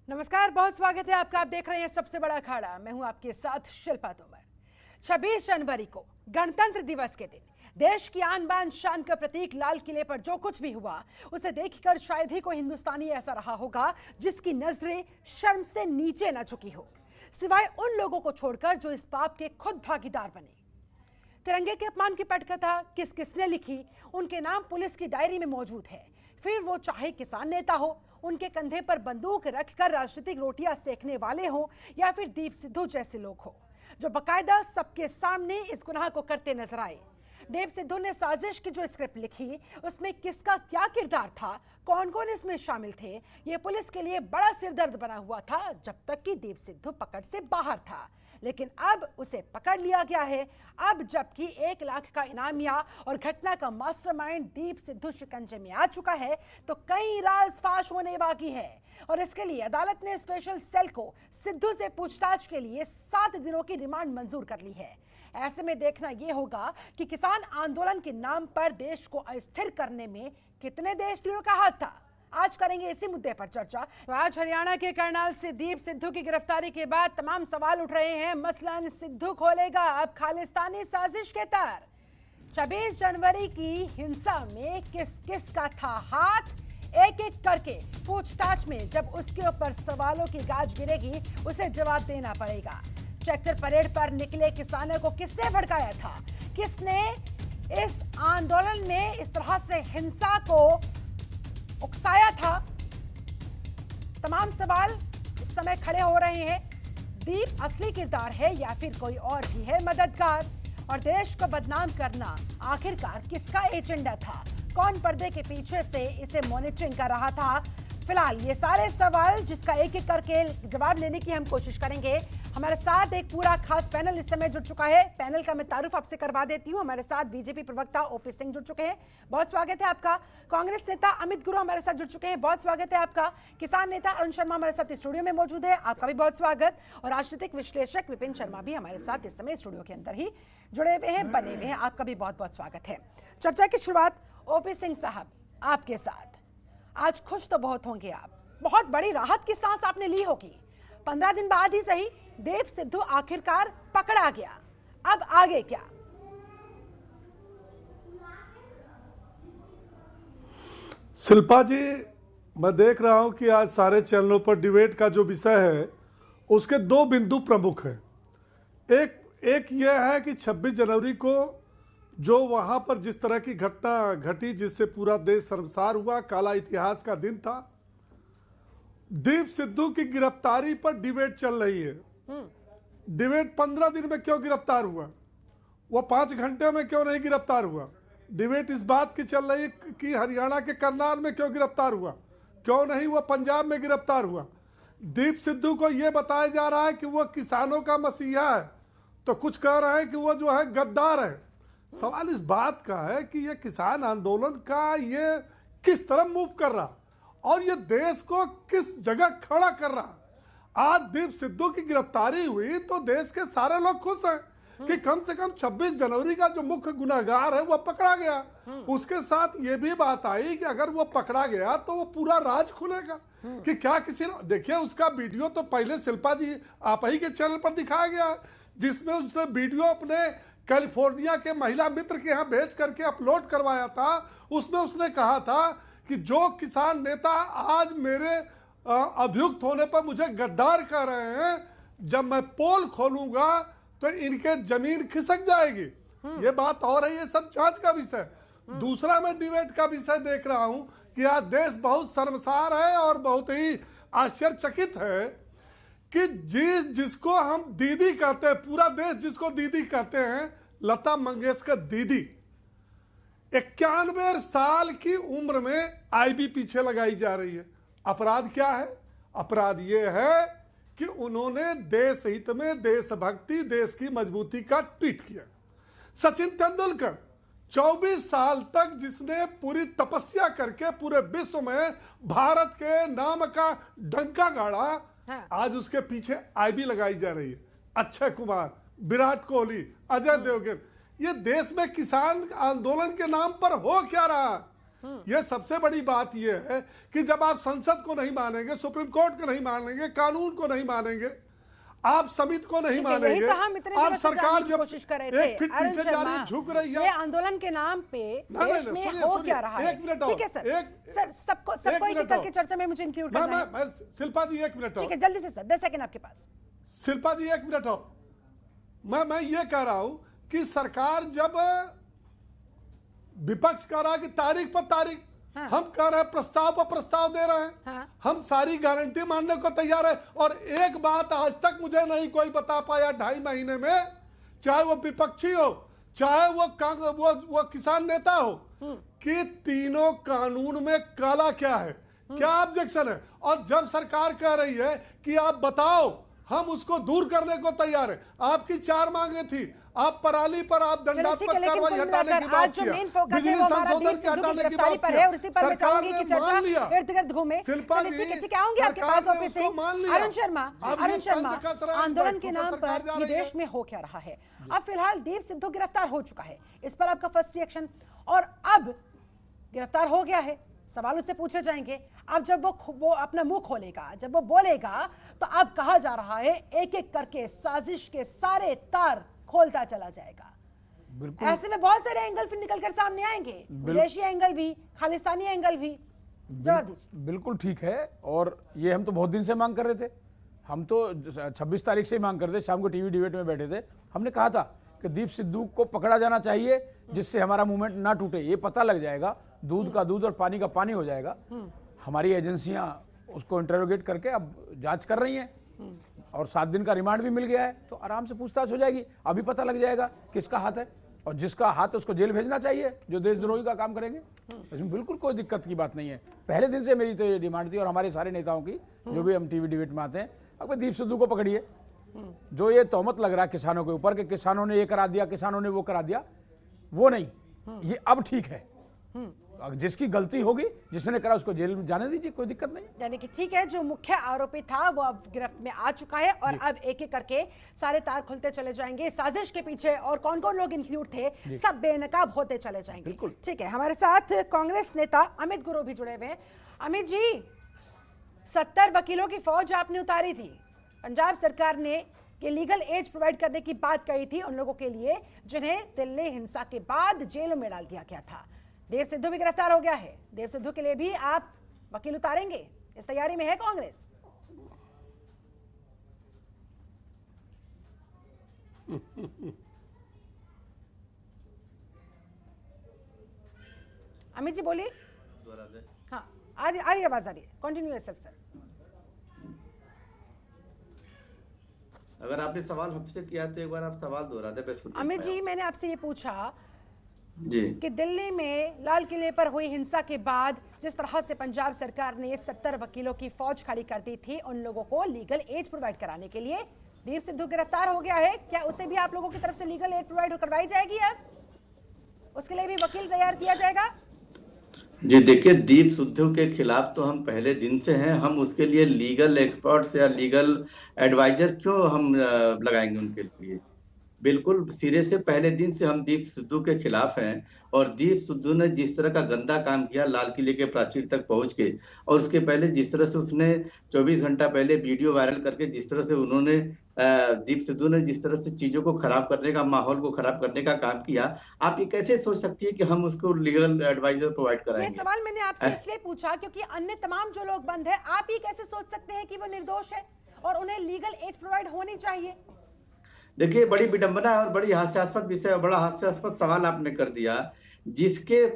नमस्कार, बहुत स्वागत है आपका। आप देख रहे हैं सबसे बड़ा अखाड़ा। मैं हूं आपके साथ शिल्पा तोमर। 26 जनवरी को गणतंत्र दिवस के दिन देश की आन बान शान का प्रतीक लाल किले पर जो कुछ भी हुआ उसे देखकर शायद ही कोई हिंदुस्तानी ऐसा रहा होगा जिसकी नजरें शर्म से नीचे न झुकी हो, सिवाय उन लोगों को छोड़कर जो इस पाप के खुद भागीदार बने। तिरंगे के अपमान की पटकथा किस किसने लिखी, उनके नाम पुलिस की डायरी में मौजूद है। फिर वो चाहे किसान नेता हो, उनके कंधे पर बंदूक रखकर राजनीतिक रोटियां सेकने वाले हो, या फिर दीप सिद्धू जैसे लोग हो जो बकायदा सबके सामने इस गुनाह को करते नजर आए। दीप सिद्धू ने साजिश की जो स्क्रिप्ट लिखी उसमें किसका क्या किरदार था, कौन कौन इसमें शामिल थे, ये पुलिस के लिए बड़ा सिरदर्द बना हुआ था जब तक कि दीप सिद्धू पकड़ से बाहर था। लेकिन अब उसे पकड़ लिया गया है। अब जबकि 1 लाख का इनामिया और घटना का मास्टरमाइंड दीप सिद्धू शिकंजे में आ चुका है, तो कई राज फाश होने बाकी है। और इसके लिए अदालत ने स्पेशल सेल को सिद्धू से पूछताछ के लिए 7 दिनों की रिमांड मंजूर कर ली है। ऐसे में देखना यह होगा कि किसान आंदोलन के नाम पर देश को अस्थिर करने में कितने देशद्रोहियों का हाथ था। आज करेंगे इसी मुद्दे पर चर्चा। आज हरियाणा के करनाल से दीप सिद्धू की गिरफ्तारी के बाद तमाम सवाल उठ रहे हैं। मसलन सिद्धू खोलेगा अब खालिस्तानी साजिश के तार। 26 जनवरी की हिंसा में किस किस का था हाथ, एक एक करके पूछताछ में जब उसके ऊपर सवालों की गाज गिरेगी उसे जवाब देना पड़ेगा। ट्रैक्टर परेड पर निकले किसानों को किसने भड़काया था, किसने इस आंदोलन में इस तरह से हिंसा को उकसाया था। तमाम सवाल इस समय खड़े हो रहे हैं। दीप असली किरदार है या फिर कोई और भी है मददगार, और देश को बदनाम करना आखिरकार किसका एजेंडा था, कौन पर्दे के पीछे से इसे मॉनिटरिंग कर रहा था। फिलहाल ये सारे सवाल जिसका एक एक करके जवाब लेने की हम कोशिश करेंगे। हमारे साथ एक पूरा खास पैनल इस समय जुड़ चुका है। पैनल का मैं तारुफ आपसे करवा देती हूं। हमारे साथ बीजेपी प्रवक्ता ओपी सिंह जुड़ चुके हैं, बहुत स्वागत है आपका। कांग्रेस नेता अमित गुरु हमारे साथ जुड़ चुके हैं, बहुत स्वागत है आपका। किसान नेता अरुण शर्मा हमारे साथ स्टूडियो में मौजूद है, आपका भी बहुत स्वागत। और राजनीतिक विश्लेषक विपिन शर्मा भी हमारे साथ इस समय स्टूडियो के अंदर ही जुड़े हुए हैं, बने हुए हैं, आपका भी बहुत बहुत स्वागत है। चर्चा की शुरुआत ओपी सिंह साहब आपके साथ। आज खुश तो बहुत होंगे आप, बहुत बड़ी राहत की सांस आपने ली होगी। 15 दिन बाद ही सही दीप सिद्धू आखिरकार पकड़ा गया, अब आगे क्या? शिल्पा जी, मैं देख रहा हूं कि आज सारे चैनलों पर डिबेट का जो विषय है उसके 2 बिंदु प्रमुख हैं। एक यह है कि 26 जनवरी को जो वहां पर जिस तरह की घटना घटी जिससे पूरा देश शर्मसार हुआ, काला इतिहास का दिन था। दीप सिद्धू की गिरफ्तारी पर डिबेट चल रही है। डिबेट 15 दिन में क्यों गिरफ्तार हुआ, वो 5 घंटे में क्यों नहीं गिरफ्तार हुआ। डिबेट इस बात की चल रही कि हरियाणा के करनाल में क्यों गिरफ्तार हुआ, क्यों नहीं वो पंजाब में गिरफ्तार हुआ। दीप सिद्धू को यह बताया जा रहा है कि वो किसानों का मसीहा है, तो कुछ कह रहे हैं कि वो जो है गद्दार है। सवाल इस बात का है कि ये किसान आंदोलन का ये किस तरह मूव कर रहा और ये देश को किस जगह खड़ा कर रहा। आज दीप सिद्धू की गिरफ्तारी हुई तो देश के सारे लोग खुश हैं कि कम से कम 26 जनवरी का जो मुख्य गुनहगार है वो पकड़ा गया। उसके साथ ये भी बात आई कि अगर वो पकड़ा गया तो वो पूरा राज खुलेगा कि क्या किसी ने देखिए उसका वीडियो तो पहले शिल्पा जी आप ही के चैनल पर दिखाया गया है, जिसमें उसने वीडियो अपने कैलिफोर्निया के महिला मित्र के यहाँ भेज करके अपलोड करवाया था। उसमें उसने कहा था कि जो किसान नेता आज मेरे अभियुक्त होने पर मुझे गद्दार कह रहे हैं, जब मैं पोल खोलूंगा तो इनके जमीन खिसक जाएगी। ये बात हो रही है, सब जांच का विषय। दूसरा मैं डिबेट का विषय देख रहा हूं कि आज देश बहुत शर्मसार है और बहुत ही आश्चर्यचकित है कि जिसको हम दीदी कहते हैं, पूरा देश जिसको दीदी कहते हैं, लता मंगेशकर दीदी 91 साल की उम्र में आईबी पीछे लगाई जा रही है। अपराध क्या है? अपराध यह है कि उन्होंने देश हित में देशभक्ति, देश की मजबूती का ट्वीट किया। सचिन तेंदुलकर 24 साल तक जिसने पूरी तपस्या करके पूरे विश्व में भारत के नाम का डंका गाड़ा, हाँ। आज उसके पीछे आईबी लगाई जा रही है। अक्षय कुमार, विराट कोहली, अजय देवगन। ये देश में किसान आंदोलन के नाम पर हो क्या रहा है? ये सबसे बड़ी बात ये है कि जब आप संसद को नहीं मानेंगे, सुप्रीम कोर्ट को नहीं मानेंगे, कानून को नहीं मानेंगे, आप समिति को नहीं मानेंगे, तो हम इतने आप दिनों से सरकार जानने की जब कोशिश कर रहे थे। एक फीट अरुण पीछे जा रही शर्मा, है, झुक रही ये है। आंदोलन के नाम पे नहीं, देश नहीं, में सुनिए, हो सुनिए, क्या रहा है? एक मिनट और, ठीक है सर, सर सबको एक मिनट करके और। चर्चा में मुझे इंक्लूड करना है। मैं शिल्पा जी एक मिनट ठीक और, है, जल्दी से सर, 10 सेकंड आपके पास। शिल्पा जी एक मिनट और, मैं ये कह रहा हूं कि सरकार जब विपक्ष कह रहा है कि तारीख पर तारीख, हाँ। हम कह रहे हैं प्रस्ताव पर प्रस्ताव दे रहे हैं, हाँ। हम सारी गारंटी मानने को तैयार है। और एक बात आज तक मुझे नहीं कोई बता पाया 2.5 महीने में, चाहे वो विपक्षी हो, चाहे वो किसान नेता हो, कि तीनों कानून में काला क्या है, क्या ऑब्जेक्शन है। और जब सरकार कह रही है कि आप बताओ, हम उसको दूर करने को तैयार है। आपकी 4 मांगे थी, आप पराली पर आप दंडात्मक कार्रवाई हटाने की बात किया, बिजली संशोधन के हटाने की बात किया, सरकार ने मान लिया। इर्द-गिर्द घूमे। शिल्पा चलिए, जी, ठीक है, ठीक है, आऊंगी आपके पास सरकार ने वापस से। उसको मान लिया। अरुण शर्मा, अब अरुण ये शर्मा, तंज कसरा है, आंदोलन के बैठकों नाम सरकार पर जा ये रही है। देश में हो क्या रहा है? अब फिलहाल दीप सिद्धू गिरफ्तार हो चुका है, इस पर आपका फर्स्ट रिएक्शन। और अब गिरफ्तार हो गया है, सवाल उससे पूछे जाएंगे। अब जब वो अपना मुंह खोलेगा, जब वो बोलेगा, तो अब कहा जा रहा है एक एक करके साजिश के सारे तार खोलता चला जाएगा। ऐसे में बहुत सारे एंगल फिर निकल कर सामने आएंगे, विदेशी एंगल भी, खालिस्तानी एंगल भी। जवाब दीजिए। बिल्कुल ठीक है, और ये हम तो बहुत दिन से मांग कर रहे थे। हम तो 26 तारीख से ही मांग कर रहे थे, शाम को टीवी डिबेट में बैठे थे। हमने कहा था कि दीप सिद्धू को पकड़ा जाना चाहिए, जिससे हमारा मूवमेंट ना टूटे। ये पता लग जाएगा, दूध का दूध और पानी का पानी हो जाएगा। हमारी एजेंसियां उसको इंटरोगेट करके अब जांच कर रही हैं, और 7 दिन का रिमांड भी मिल गया है, तो आराम से पूछताछ हो जाएगी। अभी पता लग जाएगा किसका हाथ है, और जिसका हाथ है उसको जेल भेजना चाहिए, जो देशद्रोही का काम करेंगे। इसमें बिल्कुल कोई दिक्कत की बात नहीं है। पहले दिन से मेरी तो ये डिमांड थी, और हमारे सारे नेताओं की, जो भी हम टीवी डिबेट में आते हैं। अब दीप सिद्धू को पकड़िए। जो ये तोहमत लग रहा है किसानों के ऊपर कि किसानों ने ये करा दिया, किसानों ने वो करा दिया, वो नहीं, ये अब ठीक है। जिसकी गलती होगी, जिसने करा, उसको जेल में जाने दीजिए, कोई दिक्कत नहीं। यानी कि ठीक है, जो मुख्य आरोपी था वो अब गिरफ्त में आ चुका है, और अब एक एक करके सारे तार खुलते चले जाएंगे। साजिश के पीछे और कौन कौन लोग इंक्लूड थे, सब बेनकाब होते चले जाएंगे। बिल्कुल ठीक है, हमारे साथ कांग्रेस नेता अमित गुरु भी जुड़े हुए हैं। अमित जी, 70 वकीलों की फौज आपने उतारी थी, पंजाब सरकार ने कि लीगल एज प्रोवाइड करने की बात कही थी उन लोगों के लिए जिन्हें दिल्ली हिंसा के बाद जेलों में डाल दिया गया था। देव सिद्धू भी गिरफ्तार हो गया है, देव सिद्धू के लिए भी आप वकील उतारेंगे, इस तैयारी में है कांग्रेस? अमित जी बोलिए। हाँ, आ रही आवाज, आ रही है, कंटिन्यू योरसेल्फ सर। अगर आपने सवाल हमसे किया तो एक बार आप सवाल दोहरा दे। अमित जी, मैंने आपसे ये पूछा जी कि दिल्ली में लाल किले पर हुई हिंसा के बाद जिस तरह से पंजाब सरकार ने 70 वकीलों की फौज खड़ी कर दी थी उन लोगों को लीगल एज प्रोवाइड कराने के लिए, दीप सिद्धू गिरफ्तार हो गया है, क्या उसे भी आप लोगों की तरफ से लीगल एड प्रोवाइड करवाई जाएगी? अब उसके लिए भी वकील तैयार किया जाएगा? जी देखिए, दीप सिद्धू के खिलाफ तो हम पहले दिन से हैं। हम उसके लिए लीगल एक्सपर्ट्स या लीगल एडवाइजर क्यों हम लगाएंगे उनके लिए? बिल्कुल सिरे से पहले दिन से हम दीप सिद्धू के खिलाफ हैं। और दीप सिद्धू ने जिस तरह का गंदा काम किया लाल किले के प्राचीर तक पहुंच के, और उसके पहले जिस तरह से उसने 24 घंटा पहले वीडियो वायरल करके जिस तरह से उन्होंने दीप सिद्धू ने जिस तरह से चीजों को खराब करने का, माहौल को खराब करने का काम किया, आप ये कैसे सोच सकती है कि हम उसको लीगल एडवाइजर प्रोवाइड कराएंगे? ये सवाल मैंने आपसे इसलिए पूछा क्योंकि अन्य तमाम जो लोग बंद है, आप ये कैसे सोच सकते हैं कि वो निर्दोष है और उन्हें लीगल एड प्रोवाइड होनी चाहिए? देखिए, बड़ी विडंबना है और बड़ी हास्यास्पद विषय और बड़ा हास्यास्पद सवाल आपने कर दिया। जिसके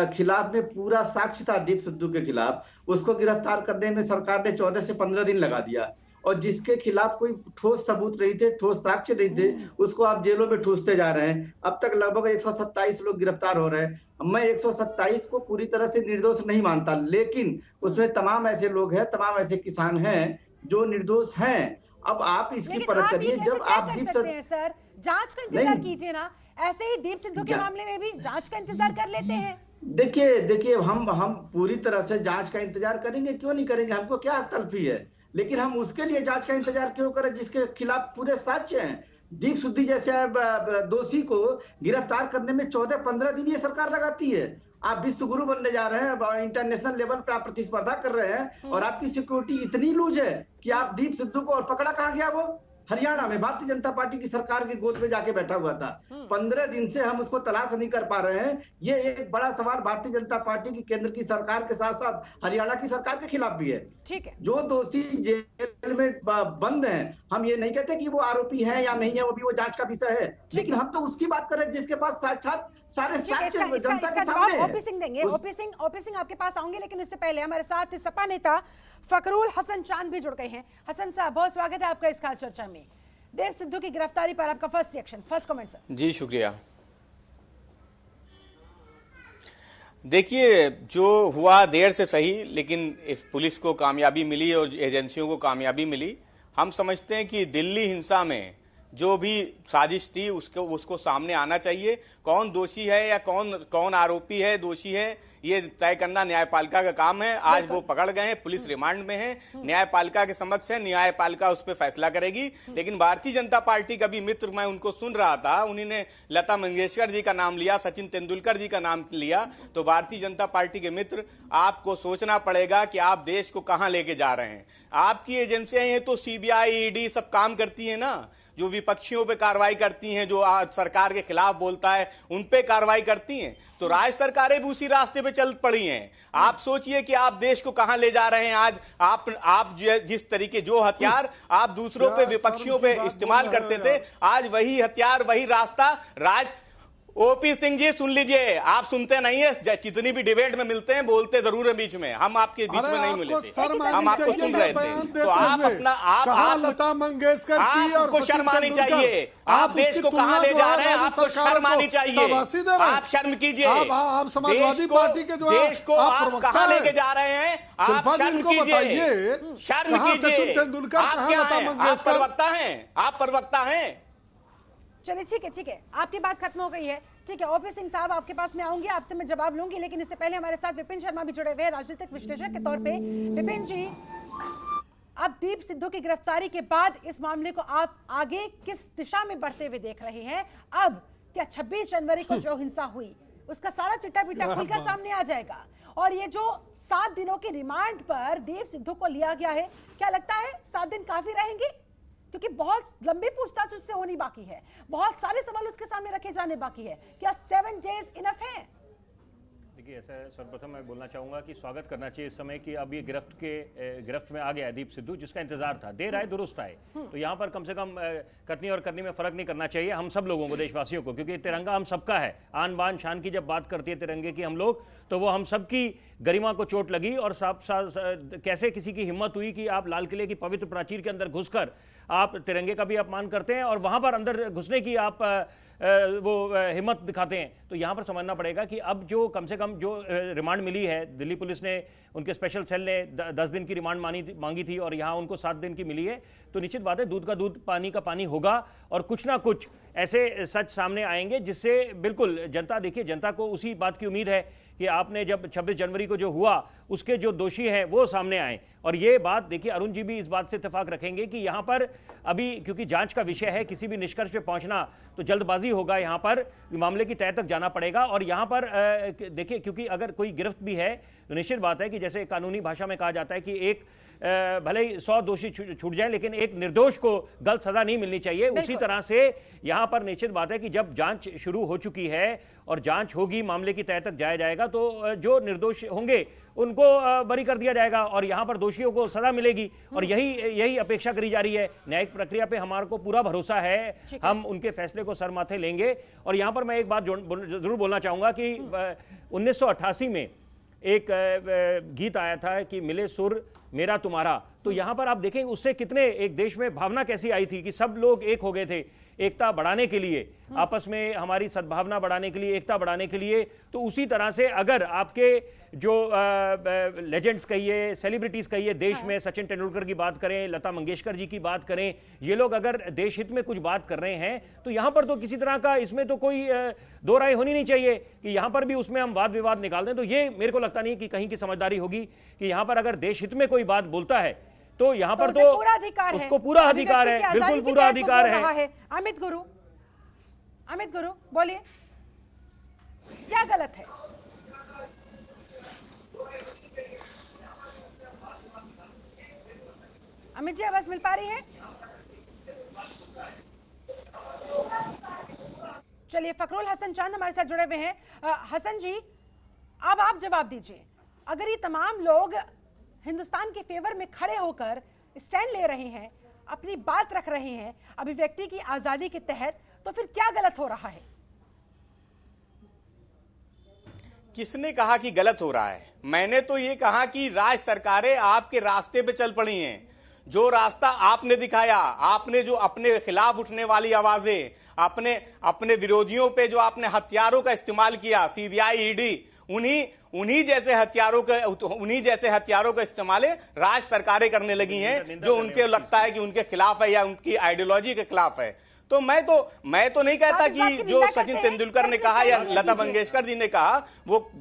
खिलाफ में पूरा साक्ष्य था दीप सिद्धू के खिलाफ, उसको गिरफ्तार करने में सरकार ने 14 से 15 दिन लगा दिया। और जिसके खिलाफ कोई ठोस सबूत नहीं थे, ठोस साक्ष्य नहीं थे, उसको आप जेलों में ठूसते जा रहे हैं। अब तक लगभग 127 लोग गिरफ्तार हो रहे हैं। मैं 127 को पूरी तरह से निर्दोष नहीं मानता, लेकिन उसमें तमाम ऐसे लोग हैं, तमाम ऐसे किसान हैं जो निर्दोष हैं। अब आप इसकी परख करिए। जब आप दीप सिद्धू, सर जांच का इंतजार कीजिए ना, ऐसे ही दीप सिद्धू के मामले में भी जांच का इंतजार कर लेते हैं। देखिए हम पूरी तरह से जांच का इंतजार करेंगे, क्यों नहीं करेंगे? हमको क्या तलफी है, लेकिन हम उसके लिए जांच का इंतजार क्यों करें जिसके खिलाफ पूरे साक्ष्य हैं? दीप सिद्धू जैसे दोषी को गिरफ्तार करने में 14-15 दिन ये सरकार लगाती है, आप विश्व गुरु बनने जा रहे हैं, इंटरनेशनल लेवल पे आप प्रतिस्पर्धा कर रहे हैं और आपकी सिक्योरिटी इतनी लूज है कि आप दीप सिद्धू को, और पकड़ा कहाँ गया वो? हरियाणा में भारतीय जनता पार्टी की सरकार की गोद में जाके बैठा हुआ था। 15 दिन से हम उसको तलाश नहीं कर पा रहे हैं। ये एक बड़ा सवाल भारतीय जनता पार्टी की केंद्र की सरकार के साथ साथ हरियाणा की सरकार के खिलाफ भी है। ठीक है, जो दोषी जेल में बंद हैं, हम ये नहीं कहते कि वो आरोपी हैं या नहीं है, वो भी वो जांच का विषय है, लेकिन हम तो उसकी बात कर रहे हैं जिसके पास साक्षात सारे साक्ष्य जनता के सामने ओपी सिंह देंगे। ओपी सिंह आपके पास आऊंगे, लेकिन उससे पहले हमारे साथ सपा नेता फकरुल हसन चांद भी जुड़ गए हैं। हसन साहब, बहुत स्वागत है आपका इस खास चर्चा में। देव सिद्धू की गिरफ्तारी पर आपका first reaction, first comment sir. जी शुक्रिया। देखिए, जो हुआ देर से सही, लेकिन पुलिस को कामयाबी मिली और एजेंसियों को कामयाबी मिली। हम समझते हैं कि दिल्ली हिंसा में जो भी साजिश थी उसको सामने आना चाहिए। कौन दोषी है या कौन आरोपी है, दोषी है, ये तय करना न्यायपालिका का काम है। आज वो पकड़ गए हैं, पुलिस रिमांड में है, न्यायपालिका के समक्ष है, न्यायपालिका उस पर फैसला करेगी। लेकिन भारतीय जनता पार्टी का भी मित्र, मैं उनको सुन रहा था, उन्होंने लता मंगेशकर जी का नाम लिया, सचिन तेंदुलकर जी का नाम लिया। तो भारतीय जनता पार्टी के मित्र, आपको सोचना पड़ेगा कि आप देश को कहां लेके जा रहे हैं। आपकी एजेंसियां हैं तो सीबीआई, ईडी सब काम करती है ना, जो विपक्षियों पे कार्रवाई करती हैं, जो सरकार के खिलाफ बोलता है उन पे कार्रवाई करती हैं। तो राज्य सरकारें भी उसी रास्ते पे चल पड़ी हैं। आप सोचिए कि आप देश को कहां ले जा रहे हैं। आज आप जिस तरीके, जो हथियार आप दूसरों पे, विपक्षियों पे इस्तेमाल करते थे, आज वही हथियार, वही रास्ता ओपी सिंह जी सुन लीजिए, आप सुनते नहीं है, जितनी भी डिबेट में मिलते हैं बोलते जरूर है बीच में, हम आपके बीच में नहीं मिले थे, हम आपको सुन रहे थे। तो आप अपना लता मंगेशकर की, आपको शर्म आनी चाहिए। आप देश को कहां ले जा रहे हैं, आपको शर्म आनी चाहिए। आप शर्म कीजिए। आप समाजवादी पार्टी के जो देश को आप कहां लेके जा रहे हैं, आप शर्म कीजिए, शर्म कीजिए। आप क्या हैं? आप प्रवक्ता हैं, आप प्रवक्ता हैं। चलिए ठीक है, आपकी बात खत्म हो गई है। ठीक है, ओपी सिंह साहब, आपके पास मैं आऊंगी, आपसे मैं जवाब लूंगी, लेकिन इससे पहले हमारे साथ विपिन शर्मा भी जुड़े हुए हैं राजनीतिक विश्लेषक के तौर पे। विपिन जी, अब दीप सिद्धू की गिरफ्तारी के बाद इस मामले को आप आगे किस दिशा में बढ़ते हुए देख रहे हैं? अब क्या 26 जनवरी को जो हिंसा हुई उसका सारा चिट्टा पिट्टा खुलकर सामने आ जाएगा? और ये जो 7 दिनों की रिमांड पर दीप सिद्धू को लिया गया है, क्या लगता है 7 दिन काफी रहेंगे? क्योंकि बहुत लंबी पूछताछ उससे होनी बाकी है, बहुत सारे सवाल उसके सामने रखे जाने बाकी है। क्या 7 डेज इनफ है? देखिए, ऐसा सर्वप्रथम मैं बोलना चाहूँगा कि स्वागत करना चाहिए इस समय कि अब ये गिरफ्त में आ गया है दीप सिद्धू, जिसका इंतजार था। देर आए दुरुस्त आए, तो यहाँ पर कम से कम कतनी और करनी में फर्क नहीं करना चाहिए हम सब लोगों को, देशवासियों को, क्योंकि तिरंगा हम सबका है। आन बान शान की जब बात करती है तिरंगे की हम लोग, तो वो हम सबकी गरिमा को चोट लगी। और कैसे किसी की हिम्मत हुई कि आप लाल किले की पवित्र प्राचीर के अंदर घुसकर आप तिरंगे का भी अपमान करते हैं और वहां पर अंदर घुसने की आप वो हिम्मत दिखाते हैं। तो यहाँ पर समझना पड़ेगा कि अब जो कम से कम जो रिमांड मिली है, दिल्ली पुलिस ने, उनके स्पेशल सेल ने 10 दिन की रिमांड मांगी थी और यहाँ उनको 7 दिन की मिली है। तो निश्चित बात है, दूध का दूध पानी का पानी होगा और कुछ ना कुछ ऐसे सच सामने आएंगे जिससे बिल्कुल जनता, देखिए जनता को उसी बात की उम्मीद है कि आपने जब 26 जनवरी को जो हुआ उसके जो दोषी हैं वो सामने आए। और ये बात देखिए, अरुण जी भी इस बात से इत्तेफाक रखेंगे कि यहाँ पर अभी क्योंकि जांच का विषय है, किसी भी निष्कर्ष पे पहुंचना तो जल्दबाजी होगा, यहाँ पर मामले की तह तक जाना पड़ेगा। और यहाँ पर देखिए, क्योंकि अगर कोई गिरफ्त भी है तो निश्चित बात है कि जैसे कानूनी भाषा में कहा जाता है कि एक भले ही 100 दोषी छूट जाए लेकिन एक निर्दोष को गलत सजा नहीं मिलनी चाहिए। उसी तरह से यहाँ पर निश्चित बात है कि जब जांच शुरू हो चुकी है और जांच होगी, मामले की तह तक जाया जाएगा, तो जो निर्दोष होंगे उनको बरी कर दिया जाएगा और यहाँ पर दोषियों को सजा मिलेगी। और यही अपेक्षा करी जा रही है। न्यायिक प्रक्रिया पे हमारे को पूरा भरोसा है, हम उनके फैसले को सर माथे लेंगे। और यहाँ पर मैं एक बात जरूर बोलना चाहूंगा कि 1988 में एक गीत आया था कि मिले सुर मेरा तुम्हारा, तो यहाँ पर आप देखें उससे कितने एक देश में भावना कैसी आई थी कि सब लोग एक हो गए थे एकता बढ़ाने के लिए, आपस में हमारी सद्भावना बढ़ाने के लिए, एकता बढ़ाने के लिए। तो उसी तरह से अगर आपके जो लेजेंड्स कहिए, सेलिब्रिटीज कहिए देश में, सचिन तेंदुलकर की बात करें, लता मंगेशकर जी की बात करें, ये लोग अगर देश हित में कुछ बात कर रहे हैं तो यहाँ पर तो किसी तरह का इसमें तो कोई दो राय होनी नहीं चाहिए कि यहाँ पर भी उसमें हम वाद विवाद निकाल दें। तो ये मेरे को लगता नहीं कि कहीं की समझदारी होगी कि यहाँ पर अगर देश हित में कोई बात बोलता है तो यहाँ पर तो उसको पूरा अधिकार है, बिल्कुल पूरा अधिकार है। अमित गुरु बोलिए, क्या गलत है? अमित जी आवाज मिल पा रही है? चलिए, फखरुल हसन चंद हमारे साथ जुड़े हुए हैं। हसन जी, अब आप जवाब दीजिए, अगर ये तमाम लोग हिंदुस्तान के फेवर में खड़े होकर स्टैंड ले रहे हैं, अपनी बात रख रहे हैं अभिव्यक्ति की आजादी के तहत, तो फिर क्या गलत हो रहा है? किसने कहा कि गलत हो रहा है? मैंने तो ये कहा कि राज्य सरकारें आपके रास्ते पे चल पड़ी हैं। जो रास्ता आपने दिखाया, आपने जो अपने खिलाफ उठने वाली आवाजें, अपने विरोधियों पे जो आपने हथियारों का इस्तेमाल किया, सीबीआई, ईडी, उन्हीं जैसे हथियारों का इस्तेमाल राज्य सरकारें करने लगी हैं, जो उनके लगता है कि उनके खिलाफ है या उनकी आइडियोलॉजी के खिलाफ है। तो मैं तो नहीं कहता कि जो सचिन तेंदुलकर ने कहा या लता मंगेशकर जी ने कहा, वो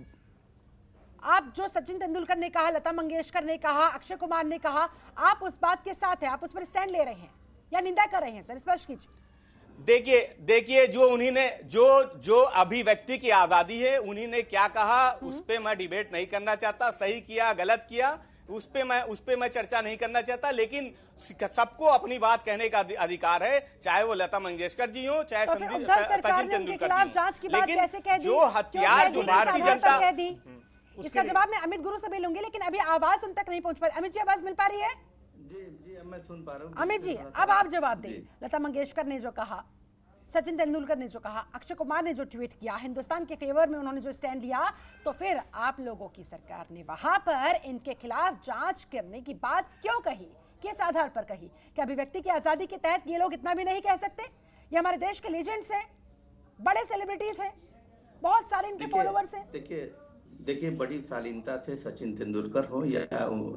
आप जो सचिन तेंदुलकर ने कहा, लता मंगेशकर ने कहा, अक्षय कुमार ने कहा, आप उस बात के साथ हैं, आप उस पर स्टैंड ले रहे हैं या निंदा कर रहे हैं? सर स्पष्ट कीजिए। देखिए जो उन्हीं ने जो अभिव्यक्ति की आजादी है, उन्हीं ने क्या कहा उस पे मैं डिबेट नहीं करना चाहता। सही किया गलत किया उस पे मैं चर्चा नहीं करना चाहता, लेकिन सबको अपनी बात कहने का अधिकार है, चाहे वो लता मंगेशकर जी हो, चाहे सचिन तेंदुलकर जी। लेकिन जो हथियार जो भारतीय जनता, इसका जवाब मैं अमित गुरु से भी लूंगी, लेकिन अभी आवाज उन तक नहीं पहुंच पा रही। अमित जी आवाज मिल पा रही है? जी मैं सुन पा रहा हूँ। अमित जी अब आप जवाब दें। लता मंगेशकर ने जो कहा, सचिन तेंदुलकर ने जो कहा, अक्षय कुमार ने जो ट्वीट किया, हिंदुस्तान के फेवर में उन्होंने जो स्टैंड लिया, तो फिर आप लोगों की सरकार ने वहां पर इनके खिलाफ जांच करने की बात क्यों कही? किस आधार पर कही? क्या अभिव्यक्ति की आजादी के तहत ये लोग इतना भी नहीं कह सकते? ये हमारे देश के लीजेंड्स हैं, बड़े सेलिब्रिटीज हैं, बहुत सारे इनके फॉलोअर्स हैं। देखिए बड़ी शालीनता से सचिन तेंदुलकर हो या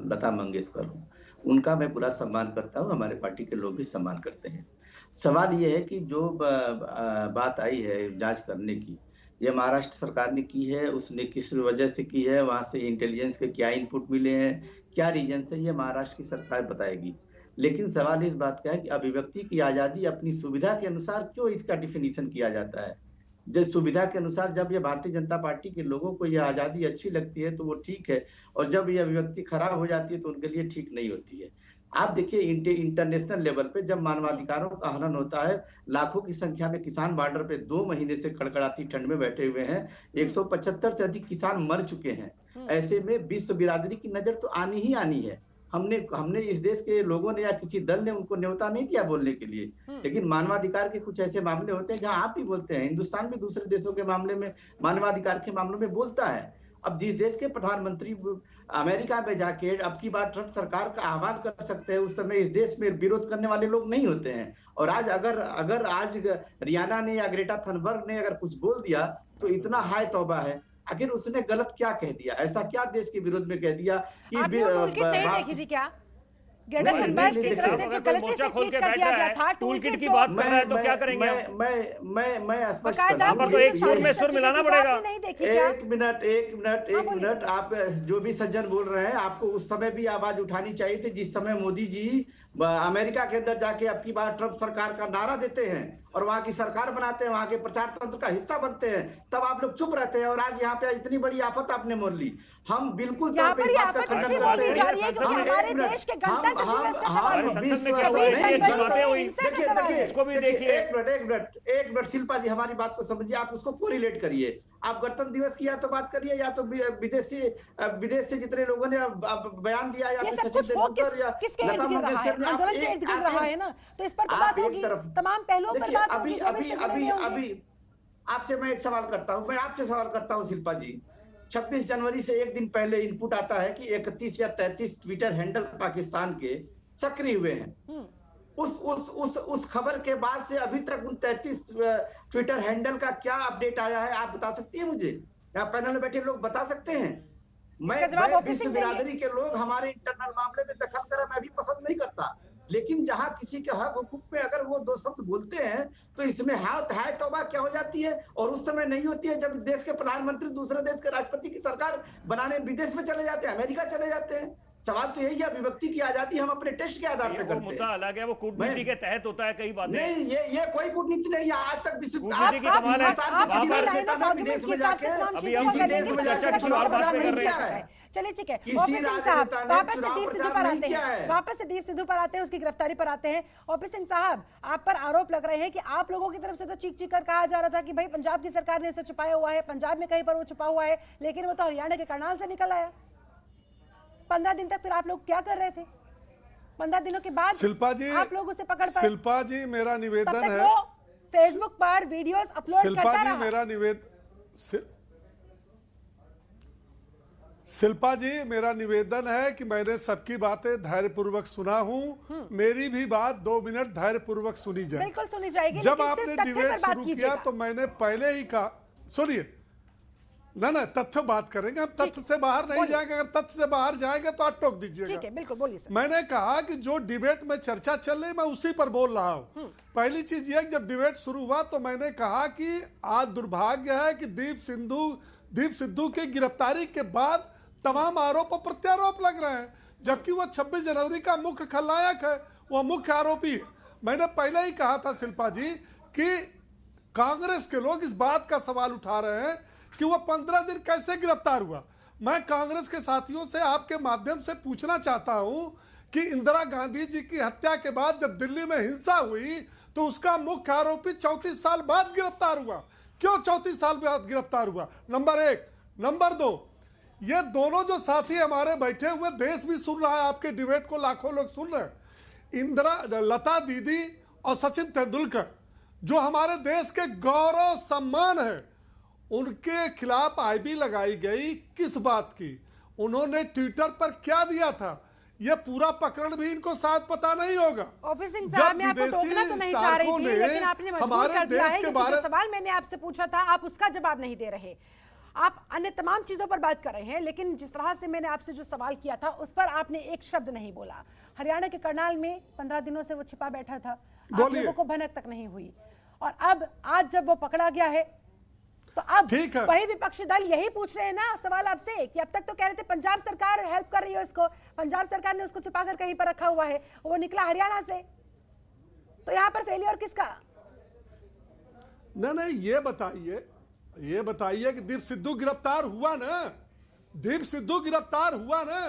लता मंगेशकर हो, उनका मैं पूरा सम्मान करता हूँ, हमारे पार्टी के लोग भी सम्मान करते हैं। सवाल ये है कि जो बात आई है जांच करने की, ये महाराष्ट्र सरकार ने की है, उसने किस वजह से की है, वहां से इंटेलिजेंस के क्या इनपुट मिले हैं, क्या रीजन से, ये महाराष्ट्र की सरकार बताएगी। लेकिन सवाल इस बात का है कि अभिव्यक्ति की आजादी अपनी सुविधा के अनुसार क्यों इसका डिफिनीशन किया जाता है? जिस सुविधा के अनुसार जब ये भारतीय जनता पार्टी के लोगों को यह आजादी अच्छी लगती है तो वो ठीक है, और जब ये अभिव्यक्ति खराब हो जाती है तो उनके लिए ठीक नहीं होती है। आप देखिए इंटरनेशनल लेवल पे जब मानवाधिकारों का हनन होता है, लाखों की संख्या में किसान बॉर्डर पे 2 महीने से कड़कड़ाती ठंड में बैठे हुए हैं, 175 से अधिक किसान मर चुके हैं। ऐसे में विश्व बिरादरी की नजर तो आनी ही आनी है। हमने इस देश के लोगों ने या किसी दल ने उनको न्योता नहीं दिया बोलने के लिए, लेकिन मानवाधिकार के कुछ ऐसे मामले होते हैं जहां आप भी बोलते हैं, हिंदुस्तान भी दूसरे देशों के मामले में, मानवाधिकार के मामलों में बोलता है। अब जिस देश के प्रधानमंत्री अमेरिका में जाके अब की बार ट्रम्प सरकार का आह्वान कर सकते हैं, उस समय इस देश में विरोध करने वाले लोग नहीं होते हैं। और आज अगर आज रियाना ने या ग्रेटा थनबर्ग ने अगर कुछ बोल दिया तो इतना हाय तौबा है। आखिर उसने गलत क्या कह दिया? ऐसा क्या देश के विरोध में कह दिया कि नहीं देखी थी क्या? ग्रेटा थनबर्ग की तरफ से जो गलती से ट्वीट कर दिया गया था, टूलकिट की बात कर रहा है तो क्या करेंगे? मैं स्पष्ट सुर मिलाना पड़ेगा। एक मिनट, आप जो भी सज्जन बोल रहे हैं, आपको उस समय भी आवाज उठानी चाहिए थी जिस समय मोदी जी अमेरिका के अंदर जाके अब की बार ट्रम्प सरकार का नारा देते हैं और वहां की सरकार बनाते हैं, वहां के प्रचार तंत्र का हिस्सा बनते हैं, तब आप लोग चुप रहते हैं। और आज यहाँ पे इतनी बड़ी आफत आपने मोल ली। हम बिल्कुल तौर पे इस बात का खंडन करते हैं। एक मिनट शिल्पा जी, हमारी बात को समझिए, आप उसको कोरिलेट करिए। आप गणतंत्र दिवस की या तो बात करिए, या तो विदेश से जितने लोगों ने बयान दिया, या फिर सचिन तेंदुलकर या लता मंगेशकर ने, रहा है ना, तो इस पर तो बात होगी, तमाम पहलुओं पर बात होगी। अभी आपसे मैं एक सवाल करता हूं, मैं आपसे सवाल करता हूं शिल्पा जी, 26 जनवरी से एक दिन पहले इनपुट आता है कि 31 या 33 ट्विटर हैंडल पाकिस्तान के सक्रिय हुए हैं। उस खबर के बाद से अभी तक उन 33 ट्विटर हैंडल का क्या अपडेट आया है, आप बता सकती है मुझे? या पैनल में बैठे लोग बता सकते हैं? मैं विश्व बिरादरी के लोग हमारे इंटरनल मामले में दखल करें मैं भी पसंद नहीं करता, लेकिन जहां किसी के हक हुकूक में अगर वो 2 शब्द बोलते हैं तो इसमें हाय तौबा क्या हो जाती है। और उस समय नहीं होती है जब देश के प्रधानमंत्री दूसरे देश के राष्ट्रपति की सरकार बनाने विदेश में चले जाते हैं, अमेरिका चले जाते हैं। सवाल तो यही है, अभिव्यक्ति की आजादी हम अपने टेस्ट के आधार पर वो करते मुद्दा हैं। अलग है, वो कूटनीति के तहत होता है कई बातें। नहीं, ये कोई कूटनीति नहीं है आज तक कूटनीति की कमाल है। विदेश में जाके अभी हम चर्चा किसी और बात पे कर रहे हैं। चलिए ठीक है, किसी ओपी सिंह साहब राजनेता ने वापस से चुनाव दीप सिद्धू प्रचार पर नहीं आते किया हैं, है। वापस से दीप सिद्धू पर आते हैं, उसकी गिरफ्तारी पर आते हैं। ओपी सिंह साहब, आप पर आरोप लग रहे हैं कि आप लोगों की तरफ से तो चीख चीख कर कहा जा रहा था कि भाई पंजाब की सरकार ने इसे छुपाया हुआ है, पंजाब में कहीं पर वो छुपा हुआ है, लेकिन वो तो हरियाणा के करनाल से निकल आया। 15 दिन तक फिर आप लोग क्या कर रहे थे? 15 दिनों के बाद शिल्पा जी, आप लोग उसे पकड़ पाए। शिल्पा जी मेरा तब निवेदन तक है, वो फेसबुक पर वीडियोस अपलोड शिल्पा करता जी रहा। मेरा शिल्पा जी मेरा निवेदन है कि मैंने सबकी बातें धैर्यपूर्वक सुना हूं, मेरी भी बात 2 मिनट धैर्यपूर्वक सुनी जाए। बिल्कुल सुनी जाएगी, जब लेकिन आपने सिर्फ तथ्य डिबेट पर बात शुरू किया कीजिएगा। तो मैंने पहले ही कहा, सुनिए ना तथ्य बात करेंगे, हम तथ्य से बाहर नहीं बोलिए। जाएंगे, अगर तथ्य से बाहर जाएंगे तो आप टोक दीजिएगा। ठीक है, बिल्कुल बोलिए सर। मैंने कहा कि जो डिबेट में चर्चा चल रही मैं उसी पर बोल रहा हूं। पहली चीज यह, जब डिबेट शुरू हुआ तो मैंने कहा कि आज दुर्भाग्य है कि दीप सिद्धू की गिरफ्तारी के बाद तमाम आरोप और प्रत्यारोप लग रहे हैं, जबकि वो 26 जनवरी का मुख्य खलनायक है, वो मुख्य आरोपी है। मैंने पहले ही कहा था शिल्पा जी कि कांग्रेस के लोग इस बात का सवाल उठा रहे हैं कि वो 15 दिन कैसे गिरफ्तार हुआ। मैं कांग्रेस के साथियों से आपके माध्यम से पूछना चाहता हूं कि इंदिरा गांधी जी की हत्या के बाद जब दिल्ली में हिंसा हुई तो उसका मुख्य आरोपी 34 साल बाद गिरफ्तार हुआ। क्यों 34 साल बाद गिरफ्तार हुआ? नंबर 1। नंबर 2, ये दोनों जो साथी हमारे बैठे हुए, देश भी सुन रहा है आपके डिबेट को, लाखों लोग सुन रहे हैं। लता दीदी और सचिन तेंदुलकर जो हमारे देश के गौरव सम्मान है, उनके खिलाफ आईबी लगाई गई। किस बात की? उन्होंने ट्विटर पर क्या दिया था, यह पूरा प्रकरण भी इनको शायद पता नहीं होगा। ओपी सिंह साहब, मैं आपको टोकना तो नहीं चाह रही थी, लेकिन आपने मजबूर कर दिया है कि जो सवाल मैंने आपसे पूछा था आप उसका जवाब नहीं दे रहे। आप अन्य तमाम चीजों पर बात कर रहे हैं, लेकिन जिस तरह से मैंने आपसे जो सवाल किया था उस पर आपने एक शब्द नहीं बोला। हरियाणा के करनाल में 15 दिनों से वो छिपा बैठा था, आप लोगों को भनक तक नहीं हुई, और अब आज जब वो पकड़ा गया है तो अब वही विपक्षी दल यही पूछ रहे हैं ना सवाल आपसे कि अब तक तो कह रहे थे पंजाब सरकार हेल्प कर रही है उसको, पंजाब सरकार ने उसको छुपाकर कहीं पर रखा हुआ है, वो निकला हरियाणा से, तो यहां पर फेलियर किसका? नहीं, ये बताइए कि दीप सिद्धू गिरफ्तार हुआ ना, दीप सिद्धू गिरफ्तार हुआ ना,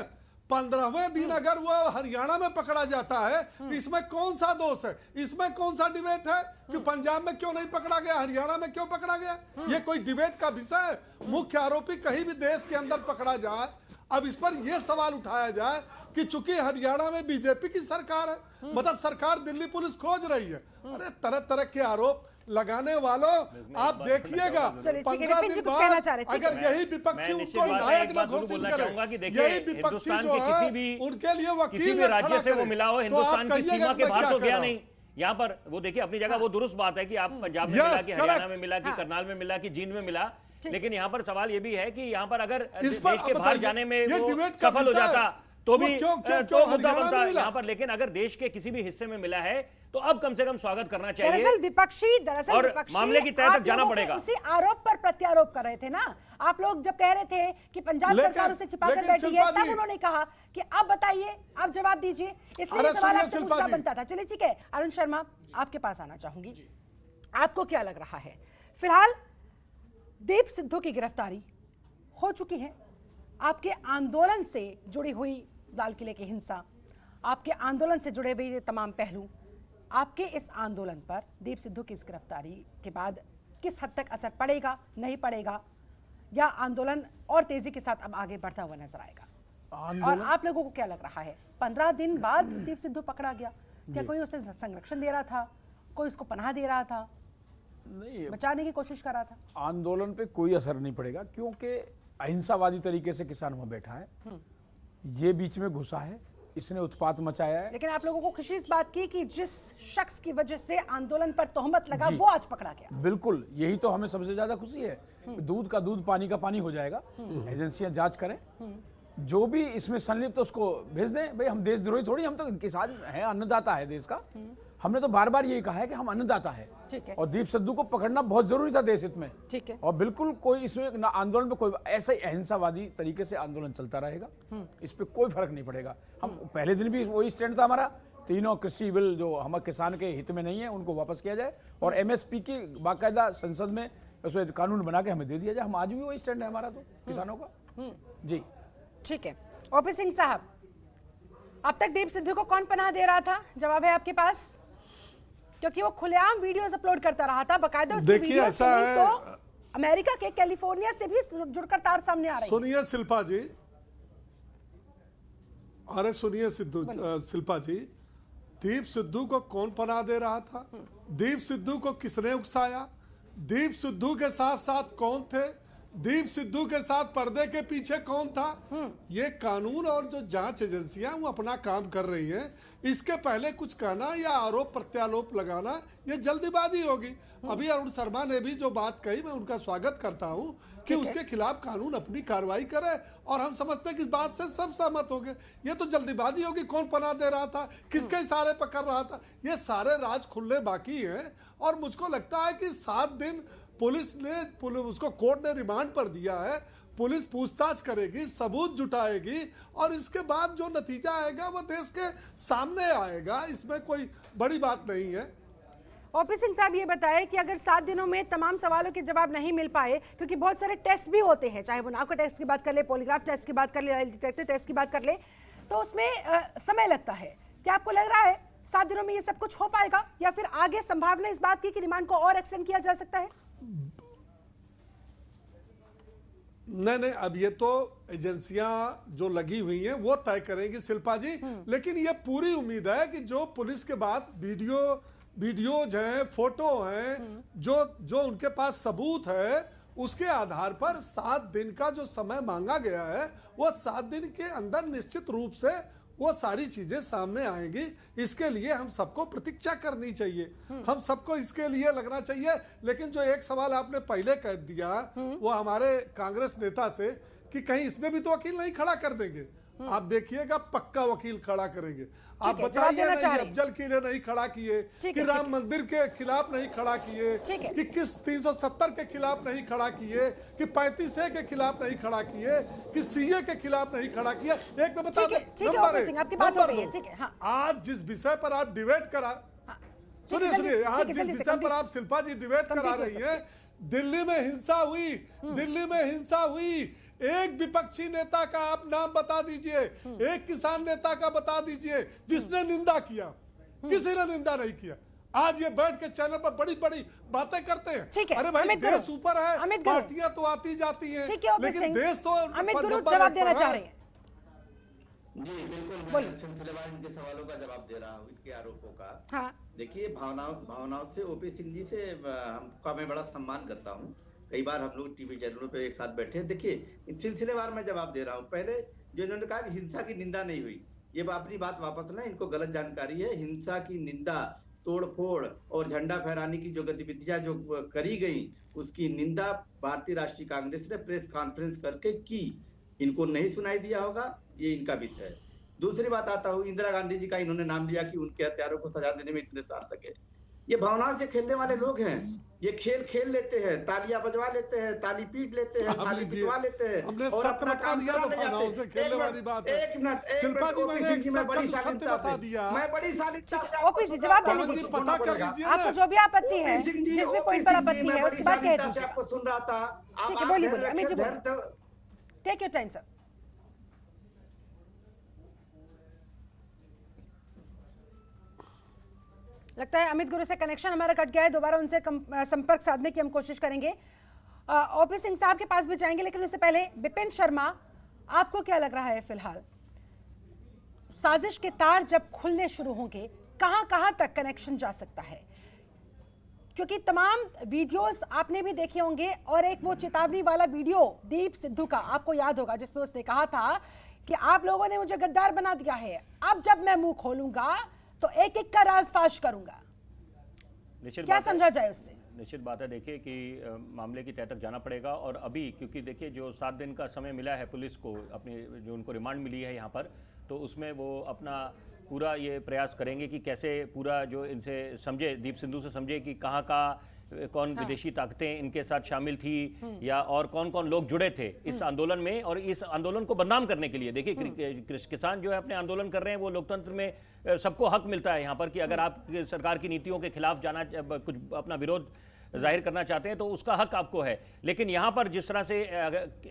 15वें दिन अगर वो हरियाणा में पकड़ा जाता है तो इसमें कौन सा दोष है? इसमें कौन सा डिबेट है कि पंजाब में क्यों नहीं पकड़ा गया, हरियाणा में क्यों पकड़ा गया? ये कोई डिबेट का विषय है? मुख्य आरोपी कहीं भी देश के अंदर पकड़ा जाए, अब इस पर यह सवाल उठाया जाए कि चूंकि हरियाणा में बीजेपी की सरकार है, मतलब सरकार दिल्ली पुलिस खोज रही है। अरे तरह तरह के आरोप लगाने वालों, आप देखिएगा 15 दिन बाद अगर यही विपक्षी उनको नायक न घोषित करें, यही विपक्षी जो है उनके लिए किसी भी राज्य से वो मिला हो, हिंदुस्तान की सीमा के बाहर तो गया नहीं। यहाँ पर वो देखिए अपनी जगह वो दुरुस्त बात है कि आप पंजाब में मिला, कि हरियाणा में मिला, कि करनाल में मिला, कि जींद में मिला, लेकिन यहाँ पर सवाल ये भी है कि यहाँ पर अगर देश के बाहर जाने में वो सफल हो जाता तो भी तो मुद्दा बनता है यहाँ पर, लेकिन अगर देश के किसी भी हिस्से में मिला है तो अब कम से कम स्वागत करना चाहिए। दरअसल विपक्षी मामले की तह तक जाना पड़ेगा। उसी आरोप पर प्रत्यारोप कर रहे थे ना आप लोग, जब कह रहे थे कि पंजाब सरकार उसे छिपाकर बैठी है, तब उन्होंने कहा कि अब बताइए, आप जवाब दीजिए, इसलिए सवाल आपसे पूछना बनता था। चलिए ठीक है, अरुण शर्मा आपके पास आना चाहूंगी, आपको क्या लग रहा है? फिलहाल दीप सिद्धू की गिरफ्तारी हो चुकी है, आपके आंदोलन से जुड़ी हुई लाल किले की हिंसा, आपके आंदोलन से जुड़े हुए तमाम पहलू, आपके इस आंदोलन पर दीप सिद्धू की इस गिरफ्तारी के बाद किस हद तक असर पड़ेगा, नहीं पड़ेगा, या आंदोलन और तेजी के साथ अब आगे बढ़ता हुआ नजर आएगा? और आप लोगों को क्या लग रहा है, 15 दिन बाद दीप सिद्धू पकड़ा गया, क्या कोई उसे संरक्षण दे रहा था, कोई उसको पनाह दे रहा था, नहीं बचाने की कोशिश कर रहा था? आंदोलन पे कोई असर नहीं पड़ेगा, क्योंकि अहिंसावादी तरीके से किसान वहां बैठा है, ये बीच में घुसा है, इसने उत्पात मचाया है। लेकिन आप लोगों को खुशी इस बात की कि जिस शख्स की वजह से आंदोलन पर तोहमत लगा वो आज पकड़ा गया। बिल्कुल, यही तो हमें सबसे ज्यादा खुशी है। दूध का दूध, पानी का पानी हो जाएगा, एजेंसियां जांच करें, जो भी इसमें संलिप्त तो उसको भेज दें। भाई हम देशद्रोही थोड़ी, हम तो किसान हैं, अन्नदाता है देश का। हमने तो बार बार यही कहा है कि हम अन्नदाता है। ठीक है। और दीप सिद्धू को पकड़ना बहुत जरूरी था देश हित में। ठीक है। और बिल्कुल कोई इसमें ना आंदोलन पे कोई ऐसा ही अहिंसावादी तरीके से आंदोलन चलता रहेगा, इस पे कोई फर्क नहीं पड़ेगा। हम पहले दिन भी वही स्टैंड था हमारा, तीनों कृषि बिल जो हमारे किसान के हित में नहीं है उनको वापस किया जाए और एमएसपी की बाकायदा संसद में उसमें कानून बना के हमें दे दिया जाए। हम आज भी वही स्टैंड है हमारा तो किसानों का। जी ठीक है। ओपी सिंह साहब, अब तक दीप सिद्धू को कौन पनाह दे रहा था? जवाब है आपके पास, क्योंकि वो खुलेआम वीडियोस अपलोड करता रहा था, बकायदा उसकी देखिए, वीडियोस ऐसा की लिंक है, तो अमेरिका के कैलिफोर्निया से भी जुड़कर तार सामने आ रही है। सुनिए शिल्पा जी, अरे सुनिए शिल्पा जी, दीप सिद्धू को कौन पनाह दे रहा था? दीप सिद्धू को किसने उकसाया? दीप सिद्धू के साथ साथ कौन थे? दीप सिद्धू के साथ पर्दे के पीछे कौन था? ये कानून और जो जांच एजेंसियां वो अपना काम कर रही हैं। इसके पहले कुछ कहना या आरोप प्रत्यारोप लगाना ये जल्दीबाजी होगी। अभी अरुण शर्मा ने भी जो बात कही, मैं उनका स्वागत करता हूं कि उसके खिलाफ कानून अपनी कार्रवाई करे और हम समझते हैं कि इस बात से सब सहमत हो गए। ये तो जल्दीबाजी होगी, कौन पनाह दे रहा था, किसके इशारे पर कर रहा था, ये सारे राज खुलने बाकी हैं। और मुझको लगता है कि 7 दिन पुलिस ने उसको कोर्ट ने रिमांड पर दिया है। पुलिस पूछताछ करेगी, सबूत जुटाएगी और इसके बाद जो नतीजा आएगा वो देश के सामने आएगा। इसमें कोई बड़ी बात नहीं है। ओपी सिंह साहब, ये बताएं कि अगर 7 दिनों में तमाम सवालों के जवाब नहीं मिल पाए, क्योंकि बहुत सारे टेस्ट भी होते हैं, चाहे वो नाको टेस्ट की बात कर ले, पॉलीग्राफ टेस्ट की बात कर ले, डिटेक्टर टेस्ट की बात कर ले, तो उसमें समय लगता है। क्या आपको लग रहा है 7 दिनों में ये सब कुछ हो पाएगा, या फिर आगे संभावना इस बात की कि रिमांड को और एक्सटेंड किया जा सकता है? नहीं, अब ये तो एजेंसियां जो लगी हुई हैं वो तय करेंगी शिल्पा जी। लेकिन ये पूरी उम्मीद है कि जो पुलिस के बाद वीडियोज हैं, फोटो हैं, जो उनके पास सबूत है, उसके आधार पर 7 दिन का जो समय मांगा गया है वो 7 दिन के अंदर निश्चित रूप से वो सारी चीजें सामने आएंगी। इसके लिए हम सबको प्रतीक्षा करनी चाहिए, हम सबको इसके लिए लगना चाहिए। लेकिन जो एक सवाल आपने पहले कह दिया वो हमारे कांग्रेस नेता से कि कहीं इसमें भी तो वकील नहीं खड़ा कर देंगे, आप देखिएगा पक्का वकील खड़ा करेंगे। आप बताइए नहीं, अफजल के लिए नहीं खड़ा किए, कि राम मंदिर के खिलाफ नहीं खड़ा किए, कि किस 370 के खिलाफ नहीं खड़ा किए, कि 35A के खिलाफ नहीं खड़ा किए, कि CA के खिलाफ नहीं खड़ा किया। एक में बता दें, नंबर 2, आज जिस विषय पर आप डिबेट करा, सुनिए, आज जिस विषय पर आप शिल्पा जी डिबेट करा रही है, दिल्ली में हिंसा हुई, एक विपक्षी नेता का आप नाम बता दीजिए, एक किसान नेता का बता दीजिए जिसने निंदा किया। किसी ने निंदा नहीं किया। आज ये बैठ के चैनल पर बड़ी बड़ी बातें करते हैं। अरे भाई, देश ऊपर है, पार्टियां तो आती जाती हैं, लेकिन देश तो अमित गुरु जवाब देना चाह रहे हैं। जी बिल्कुल, मैं सिलसिलेवार इनके सवालों का जवाब दे रहा हूँ, इनके आरोपों का। हाँ। देखिए, भावनाओं से ओपी सिंह जी से हमका मैं बड़ा सम्मान करता हूँ। कई बार हम लोग टीवी चैनलों पे एक साथ बैठे हैं। देखिए, इन सिलसिलेवार मैं जवाब दे रहा हूँ। पहले जो इन्होंने कहा कि हिंसा की निंदा नहीं हुई, ये अपनी बात वापस लें, इनको गलत जानकारी है। हिंसा की निंदा, तोड़फोड़ और झंडा फहराने की जो गतिविधियां जो करी गई, उसकी निंदा भारतीय राष्ट्रीय कांग्रेस ने प्रेस कॉन्फ्रेंस करके की। इनको नहीं सुनाई दिया होगा, ये इनका विषय है। दूसरी बात आता हूँ, इंदिरा गांधी जी का इन्होंने नाम लिया कि उनके हत्यारों को सजा देने में इतने साल लगे। ये भावनाओं से खेलने वाले लोग हैं। ये खेल लेते हैं, तालियां बजवा लेते हैं, ताली पीट लेते हैं, ताली पिटवा लेते हैं और अपना काम करा ले जाते हैं। एक मिनट, मैं बड़ी शालीनता से ओपी जी जवाब देने दीजिए। आपको जो भी आपत्ति है, जिसमें कोई पर आपत्ति है, उसकी बात कह दीजिए। आपको सुन रहा था। ठीक है, बोलिए Amit ji, take your time sir. लगता है अमित गुरु से कनेक्शन हमारा कट गया है, दोबारा उनसे संपर्क साधने की हम कोशिश करेंगे। ओपी सिंह साहब के पास भी जाएंगे, लेकिन उससे पहले विपिन शर्मा, आपको क्या लग रहा है फिलहाल, साजिश के तार जब खुलने शुरू होंगे कहां तक कनेक्शन जा सकता है? क्योंकि तमाम वीडियोस आपने भी देखे होंगे, और एक वो चेतावनी वाला वीडियो दीप सिद्धू का आपको याद होगा, जिसमें उसने कहा था कि आप लोगों ने मुझे गद्दार बना दिया है, अब जब मैं मुंह खोलूंगा तो एक एक का राज फाश करूंगा। क्या समझा जाए उससे? निश्चित बात है, देखिए कि मामले की तह तक जाना पड़ेगा। और अभी क्योंकि देखिए जो 7 दिन का समय मिला है पुलिस को, अपनी जो उनको रिमांड मिली है यहाँ पर, तो उसमें वो अपना पूरा ये प्रयास करेंगे कि कैसे पूरा जो इनसे समझे, दीप सिद्धू से समझे कि कहाँ का कौन विदेशी ताकतें इनके साथ शामिल थी या और कौन कौन लोग जुड़े थे इस आंदोलन में, और इस आंदोलन को बदनाम करने के लिए। देखिए किसान जो है अपने आंदोलन कर रहे हैं, वो लोकतंत्र में सबको हक मिलता है यहाँ पर कि अगर आप सरकार की नीतियों के खिलाफ जाना, कुछ अपना विरोध जाहिर करना चाहते हैं तो उसका हक आपको है। लेकिन यहाँ पर जिस तरह से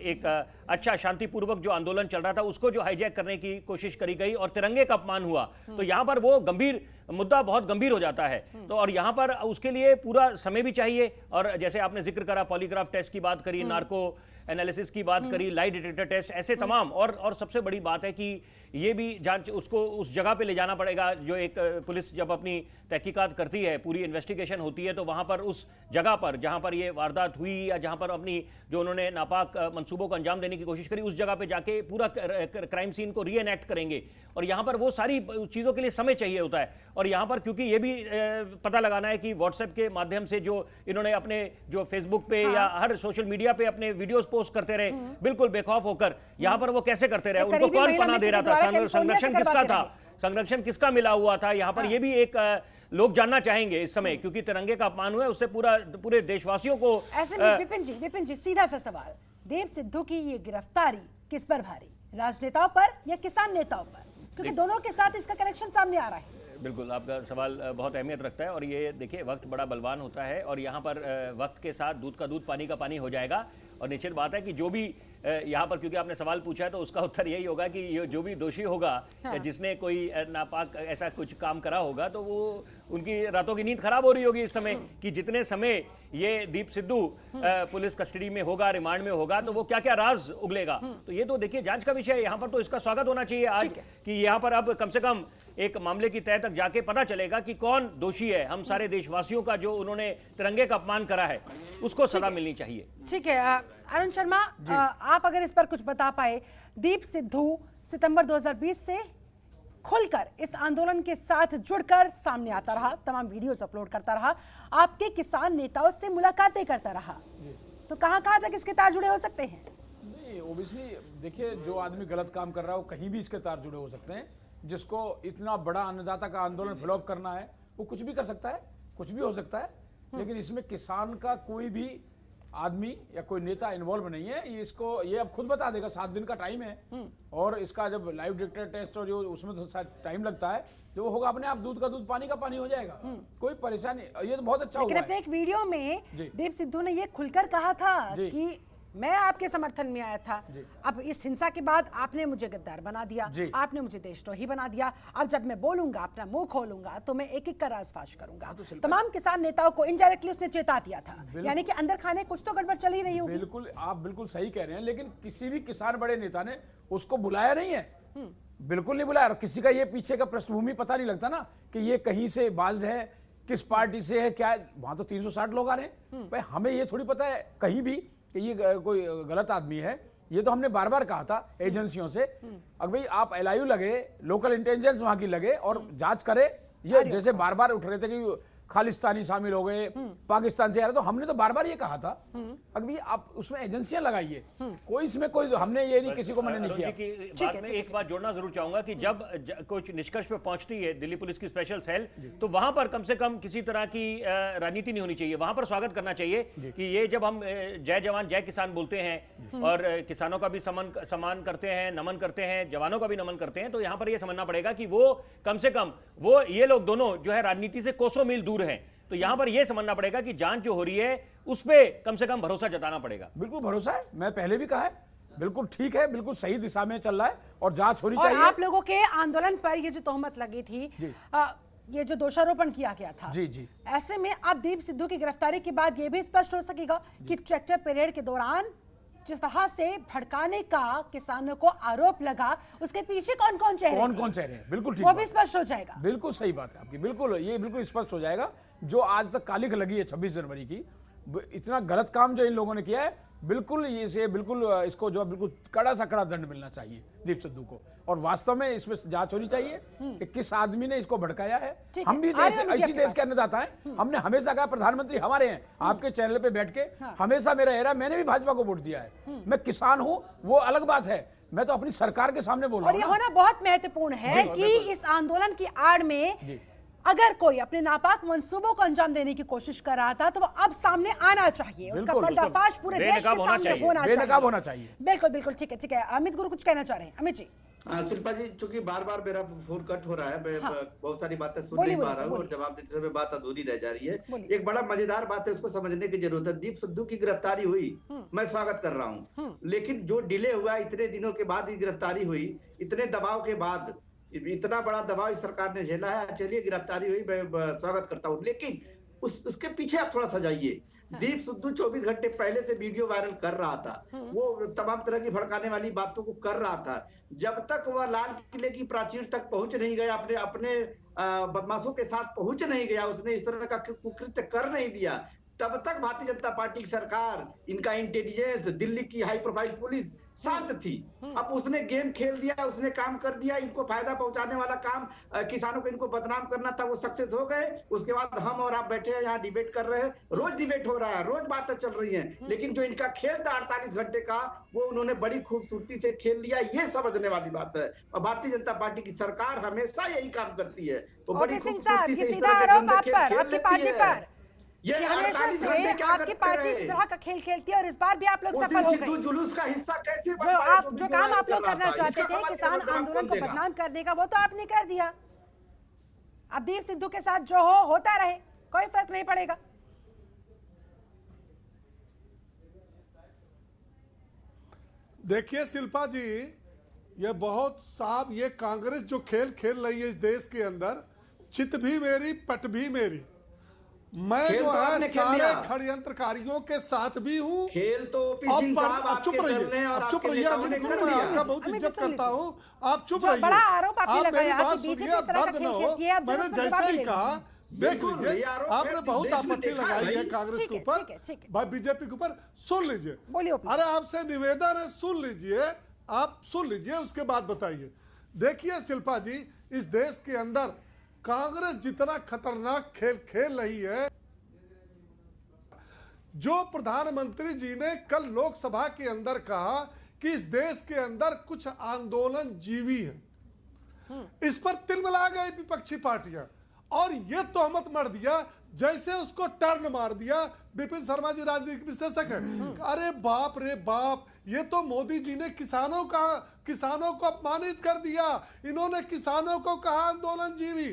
एक अच्छा शांतिपूर्वक जो आंदोलन चल रहा था उसको जो हाईजैक करने की कोशिश करी गई और तिरंगे का अपमान हुआ, तो यहाँ पर वो गंभीर मुद्दा बहुत गंभीर हो जाता है। तो और यहाँ पर उसके लिए पूरा समय भी चाहिए। और जैसे आपने जिक्र करा पॉलीग्राफ टेस्ट की बात करी, नार्को एनालिसिस की बात करी, लाई डिटेक्टर टेस्ट, ऐसे तमाम। और सबसे बड़ी बात है कि ये भी जांच उसको उस जगह पे ले जाना पड़ेगा जो एक पुलिस जब अपनी तहकीकात करती है, पूरी इन्वेस्टिगेशन होती है, तो वहां पर उस जगह पर जहां पर ये वारदात हुई या जहां पर अपनी जो उन्होंने नापाक मंसूबों को अंजाम देने की कोशिश करी, उस जगह पे जाके पूरा क्राइम सीन को रीएनैक्ट करेंगे। और यहाँ पर वो सारी चीज़ों के लिए समय चाहिए होता है। और यहाँ पर क्योंकि ये भी पता लगाना है कि व्हाट्सएप के माध्यम से जो इन्होंने अपने जो फेसबुक पे या हर सोशल मीडिया पे अपने वीडियोस पोस्ट करते रहे बिल्कुल बेखौफ होकर, यहाँ पर वो कैसे करते रहे, उनको कौन पनाह दे रहा था, संरक्षण किसका था, संरक्षण किसका मिला हुआ था, यहाँ पर ये भी एक लोग जानना चाहेंगे इस समय, क्योंकि तिरंगे का अपमान हुआ है, उससे पूरे देशवासियों को। ऐसे में विपिन जी सीधा सा सवाल, दीप सिद्धू की ये गिरफ्तारी किस पर भारी, राजनेताओं पर या किसान नेताओं पर? क्योंकि दोनों के साथ इसका कनेक्शन सामने आ रहा है। बिल्कुल, आपका सवाल बहुत अहमियत रखता है। और ये देखिए वक्त बड़ा बलवान होता है और यहाँ पर वक्त के साथ दूध का दूध पानी का पानी हो जाएगा। और निश्चित बात है कि जो भी यहाँ पर, क्योंकि आपने सवाल पूछा है तो उसका उत्तर यही होगा कि ये जो भी दोषी होगा या जिसने कोई नापाक ऐसा कुछ काम करा होगा, तो वो उनकी रातों की नींद खराब हो रही होगी इस समय कि जितने समय ये दीप सिद्धू पुलिस कस्टडी में होगा, रिमांड में होगा, तो वो क्या क्या राज उगलेगा। तो ये तो देखिए जांच का विषय है। यहाँ पर तो इसका स्वागत होना चाहिए आज कि यहाँ पर अब कम से कम एक मामले की तह तक जाके पता चलेगा कि कौन दोषी है। हम सारे देशवासियों का जो उन्होंने तिरंगे का अपमान करा है उसको सजा मिलनी चाहिए। ठीक है अरुण शर्मा, आप अगर इस पर कुछ बता पाए, दीप सिद्धू सितंबर 2020 से खुलकर इस आंदोलन के साथ जुड़कर सामने आता रहा, तमाम वीडियोस अपलोड करता रहा, आपके किसान नेताओं से मुलाकातें करता रहा, तो कहां तक इसके तार जुड़े हो सकते हैं? नहीं, ओबियसली देखिए जो आदमी गलत काम कर रहा है वो कहीं भी इसके तार जुड़े हो सकते हैं। जिसको इतना बड़ा अन्नदाता का आंदोलन फ्लॉप करना है वो कुछ भी कर सकता है, कुछ भी हो सकता है। लेकिन इसमें किसान का कोई भी आदमी या कोई नेता इन्वॉल्व नहीं है। ये अब खुद बता देगा, 7 दिन का टाइम है और इसका जब लाइव डिटेक्टर टेस्ट और जो उसमें तो शायद टाइम लगता है, जो वो होगा अपने आप दूध का दूध पानी का पानी हो जाएगा, कोई परेशानी। ये तो बहुत अच्छा हुआ है। लेकिन अपने एक वीडियो में दीप सिद्धू ने ये खुलकर कहा था कि मैं आपके समर्थन में आया था, अब इस हिंसा के बाद आपने मुझे गद्दार बना दिया, आपने मुझे देशद्रोही बना दिया, अब जब मैं बोलूंगा, अपना मुंह खोलूंगा तो मैं एक एक का राजफाश करूंगा। तमाम किसान नेताओं को इनडायरेक्टली उसने चेता दिया था, यानी कि अंदर खाने कुछ तो गड़बड़ चल ही रही होगी। बिल्कुल, आप बिल्कुल सही कह रहे हैं। लेकिन किसी भी किसान बड़े नेता ने उसको बुलाया नहीं है, बिल्कुल नहीं बुलाया। और किसी का ये पीछे का पृष्ठभूमि पता नहीं लगता ना कि ये कहीं से बाज है, किस पार्टी से है, क्या। वहां तो 360 लोग आ रहे हैं भाई, हमें ये थोड़ी पता है कहीं भी कि ये कोई गलत आदमी है। ये तो हमने बार बार कहा था एजेंसियों से, अब भाई आप LIU लगे, लोकल इंटेलिजेंस वहां की लगे और जांच करे। ये जैसे बार बार उठ रहे थे कि खालिस्तानी शामिल हो गए, पाकिस्तान से आ रहे, तो हमने तो बार बार ये कहा था अभी आप उसमें एजेंसियां लगाइए, कोई इसमें कोई, हमने ये नहीं किसी को मना नहीं किया। बात में एक बात जोड़ना जरूर चाहूंगा कि जब कुछ निष्कर्ष पे पहुंचती है दिल्ली पुलिस की स्पेशल सेल, तो वहां पर कम से कम किसी तरह की राजनीति नहीं होनी चाहिए। वहां पर स्वागत करना चाहिए कि ये जब हम जय जवान जय किसान बोलते हैं और किसानों का भी सम्मान करते हैं, नमन करते हैं, जवानों का भी नमन करते हैं, तो यहाँ पर यह समझना पड़ेगा कि वो कम से कम वो ये लोग दोनों जो है राजनीति से कोसों मील दूर है। तो यहां पर यह समझना पड़ेगा कि जांच जो हो रही है उस पे कम से कम भरोसा जताना पड़ेगा। बिल्कुल भरोसा है, मैं पहले भी कहा है, बिल्कुल ठीक है, बिल्कुल सही दिशा में चल रहा है और जांच होनी चाहिए। आप लोगों के आंदोलन पर ये जो तोहमत लगी थी, ये जो दोषारोपण किया गया था, ऐसे में अब दीप सिद्धू की गिरफ्तारी के बाद ये भी स्पष्ट हो सकेगा कि ट्रैक्टर परेड के दौरान जिस तरह से भड़काने का किसानों को आरोप लगा, उसके पीछे कौन कौन चेहरे हैं, बिल्कुल ठीक, वो भी स्पष्ट हो जाएगा। बिल्कुल सही बात है आपकी, बिल्कुल ये बिल्कुल स्पष्ट हो जाएगा। जो आज तक कालिख लगी है 26 जनवरी की, इतना गलत काम जो इन लोगों ने किया है, बिल्कुल इसको जो बिल्कुल कड़ा सा कड़ा दंड मिलना चाहिए दीप सिद्धू को। और वास्तव में इसमें जांच होनी चाहिए कि किस आदमी ने इसको भड़काया है। हम भी इसी देश के अन्नदाता हैं। हमने हमेशा कहा प्रधानमंत्री हमारे हैं। आपके चैनल पे बैठ के हमेशा मेरा एरा, मैंने भी भाजपा को वोट दिया है। मैं किसान हूं, वो अलग बात है, मैं तो अपनी सरकार के सामने बोल रहा हूं। और ये होना बहुत महत्वपूर्ण है कि इस आंदोलन की आड़ में अगर कोई अपने नापाक मंसूबों को अंजाम देने की कोशिश कर रहा था तो वो अब सामने आना चाहिए, उसका पर्दाफाश पूरे देश के सामने होना चाहिए। बिल्कुल बिल्कुल, ठीक है। अमित गुरु कुछ कहना चाह रहे हैं? अमित जी। शिल्पा जी, चूंकि बार बार मेरा फोन कट हो रहा है, मैं बहुत सारी बातें सुन नहीं पा रहा हूँ और जवाब देते समय बात अधूरी रह जा रही है। एक बड़ा मजेदार बात है, उसको समझने की जरूरत है। दीप सिद्धू की गिरफ्तारी हुई, मैं स्वागत कर रहा हूँ, लेकिन जो डिले हुआ, इतने दिनों के बाद गिरफ्तारी हुई, इतने दबाव के बाद, इतना बड़ा दबाव इस सरकार ने झेला है। चलिए गिरफ्तारी हुई, मैं स्वागत करता हूँ, लेकिन उसके पीछे आप थोड़ा सा जाइए। दीप सिद्धू 24 घंटे पहले से वीडियो वायरल कर रहा था, वो तमाम तरह की भड़काने वाली बातों को कर रहा था। जब तक वह लाल किले की प्राचीर तक पहुंच नहीं गया, अपने बदमाशों के साथ पहुंच नहीं गया, उसने इस तरह का कुकृत्य कर नहीं दिया, तब तक भारतीय जनता पार्टी की सरकार, इनका इंटेलिजेंस, दिल्ली की हाई प्रोफाइल पुलिस शांत थी। अब उसने गेम खेल दिया, उसने काम कर दिया, इनको फायदा पहुंचाने वाला काम, किसानों को इनको बदनाम करना था, वो सक्सेस हो गए। उसके बाद हम और आप बैठे हैं यहाँ डिबेट कर रहे हैं, रोज डिबेट हो रहा है, रोज बातें चल रही हैं, लेकिन जो इनका खेल था 48 घंटे का, वो उन्होंने बड़ी खूबसूरती से खेल लिया। ये समझने वाली बात है, और भारतीय जनता पार्टी की सरकार हमेशा यही काम करती है, वो बड़ी खूबसूरती से इस तरह के गंदे खेल खेल लेती है। ये हमेशा से आपकी पार्टी इस तरह का खेल खेलती है और इस बार भी आप लोग सफल हो गए। जुलूस का हिस्सा कैसे जो काम आप लोग करना चाहते थे, किसान आंदोलन को बदनाम करने का, वो तो आपने कर दिया। अब दीप सिद्धू के साथ जो होता रहे, कोई फर्क नहीं पड़ेगा। देखिए शिल्पा जी, ये बहुत साहब, ये कांग्रेस जो खेल खेल रही है इस देश के अंदर, चित भी मेरी पट भी मेरी। मैं जो है सारे षड्यंत्रकारियों के साथ भी हूँ। खेल तो चुप रहिए, आप बहुत इज्जत करता हूँ, आप चुप रहिए। बड़ा आरोप आपने लगाया कि बात बीजेपी इस तरह का खेल खेलती है। मैंने जैसे ही कहा, देख लीजिए, आपने बहुत आपत्ति लगाई है कांग्रेस के ऊपर, बीजेपी के ऊपर। सुन लीजिए, अरे आपसे निवेदन है, सुन लीजिए, आप सुन लीजिए, उसके बाद बताइए। देखिए शिल्पा जी, इस देश के अंदर कांग्रेस जितना खतरनाक खेल खेल रही है, जो प्रधानमंत्री जी ने कल लोकसभा के अंदर कहा कि इस देश के अंदर कुछ आंदोलन जीवी है, इस पर तिलमिला गई विपक्षी पार्टियां और ये तोहमत मर दिया, जैसे उसको टर्न मार दिया। विपिन शर्मा जी राजनीतिक विश्लेषक है, अरे बाप रे बाप, ये तो मोदी जी ने किसानों को अपमानित कर दिया, इन्होंने किसानों को कहा आंदोलन जीवी।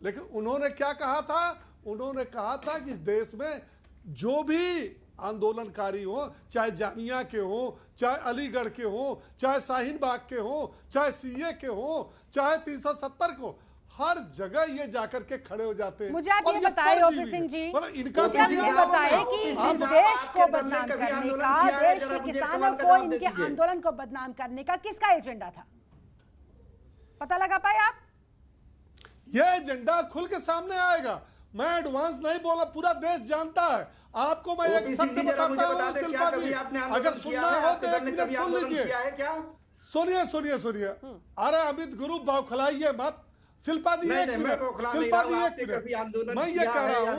लेकिन उन्होंने क्या कहा था? उन्होंने कहा था कि इस देश में जो भी आंदोलनकारी हो, चाहे जामिया के हो, चाहे अलीगढ़ के हो, चाहे शाहीन बाग के हो, चाहे सीए के हो, चाहे 370 को, हर जगह ये जाकर के खड़े हो जाते हैं। मुझे आप ये बताएं ओपी सिंह जी, इनका मुझे ये बताएं कि इस देश को बदनाम करने का, देश के किसानों को, इनके आंदोलन को बदनाम करने का किसका एजेंडा था? पता लगा पाए आप? ये एजेंडा खुल के सामने आएगा। मैं एडवांस नहीं बोला, पूरा देश जानता है। आपको मैं एक सत्य बताता हूँ शिल्पा जी, अगर सुनना हो तो एक मिनट सुन लीजिए। सुनिए। अरे अमित गुरु बौखलाइए मत। शिल्पा जी एक मिनट, मैं ये कह रहा हूँ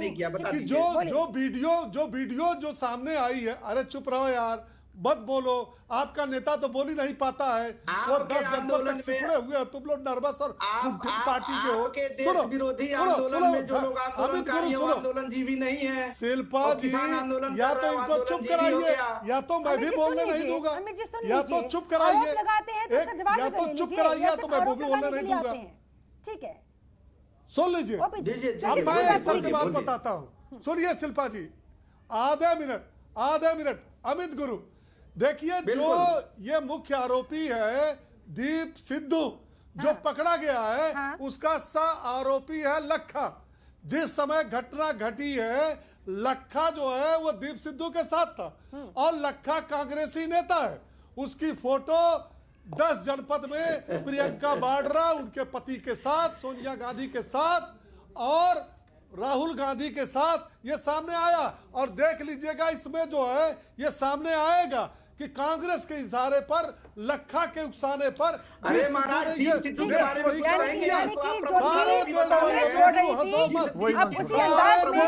कि जो वीडियो जो सामने आई है, अरे चुप रहो यार, मत बोलो। आपका नेता तो बोल ही नहीं पाता है, वो 10 जनपद तक सिकुड़े हुए हैं, तुम लोग नर्वस और पार्टी के हो। सुनो, अमित गुरु सुनो, जीवी नहीं है शिल्पा जी, या तो इनको चुप कराइए, या तो मैं भी बोलने नहीं दूंगा, या तो चुप कराइए, या तो चुप कराइए, या तो मैं भी बोलने नहीं दूंगा। ठीक है, सुन लीजिए, अब मैं एक सत्य बात बताता हूँ। सुनिए शिल्पा जी, आधे मिनट। अमित गुरु, देखिए, जो ये मुख्य आरोपी है दीप सिद्धू, जो पकड़ा गया है, उसका आरोपी है लखा। जिस समय घटना घटी है, लखा जो है वो दीप सिद्धू के साथ था, और लखा कांग्रेसी नेता है। उसकी फोटो 10 जनपद में प्रियंका वाड्रा उनके पति के साथ, सोनिया गांधी के साथ, और राहुल गांधी के साथ ये सामने आया। और देख लीजिएगा इसमें जो है ये सामने आएगा कि कांग्रेस के इशारे पर, लखा के उकसाने पर अरे महाराज दीप सिद्धू के बारे में कुछ कहेंगे? यानी कि जो कांग्रेस छोड़ रही थी, अब उसी अंदाज में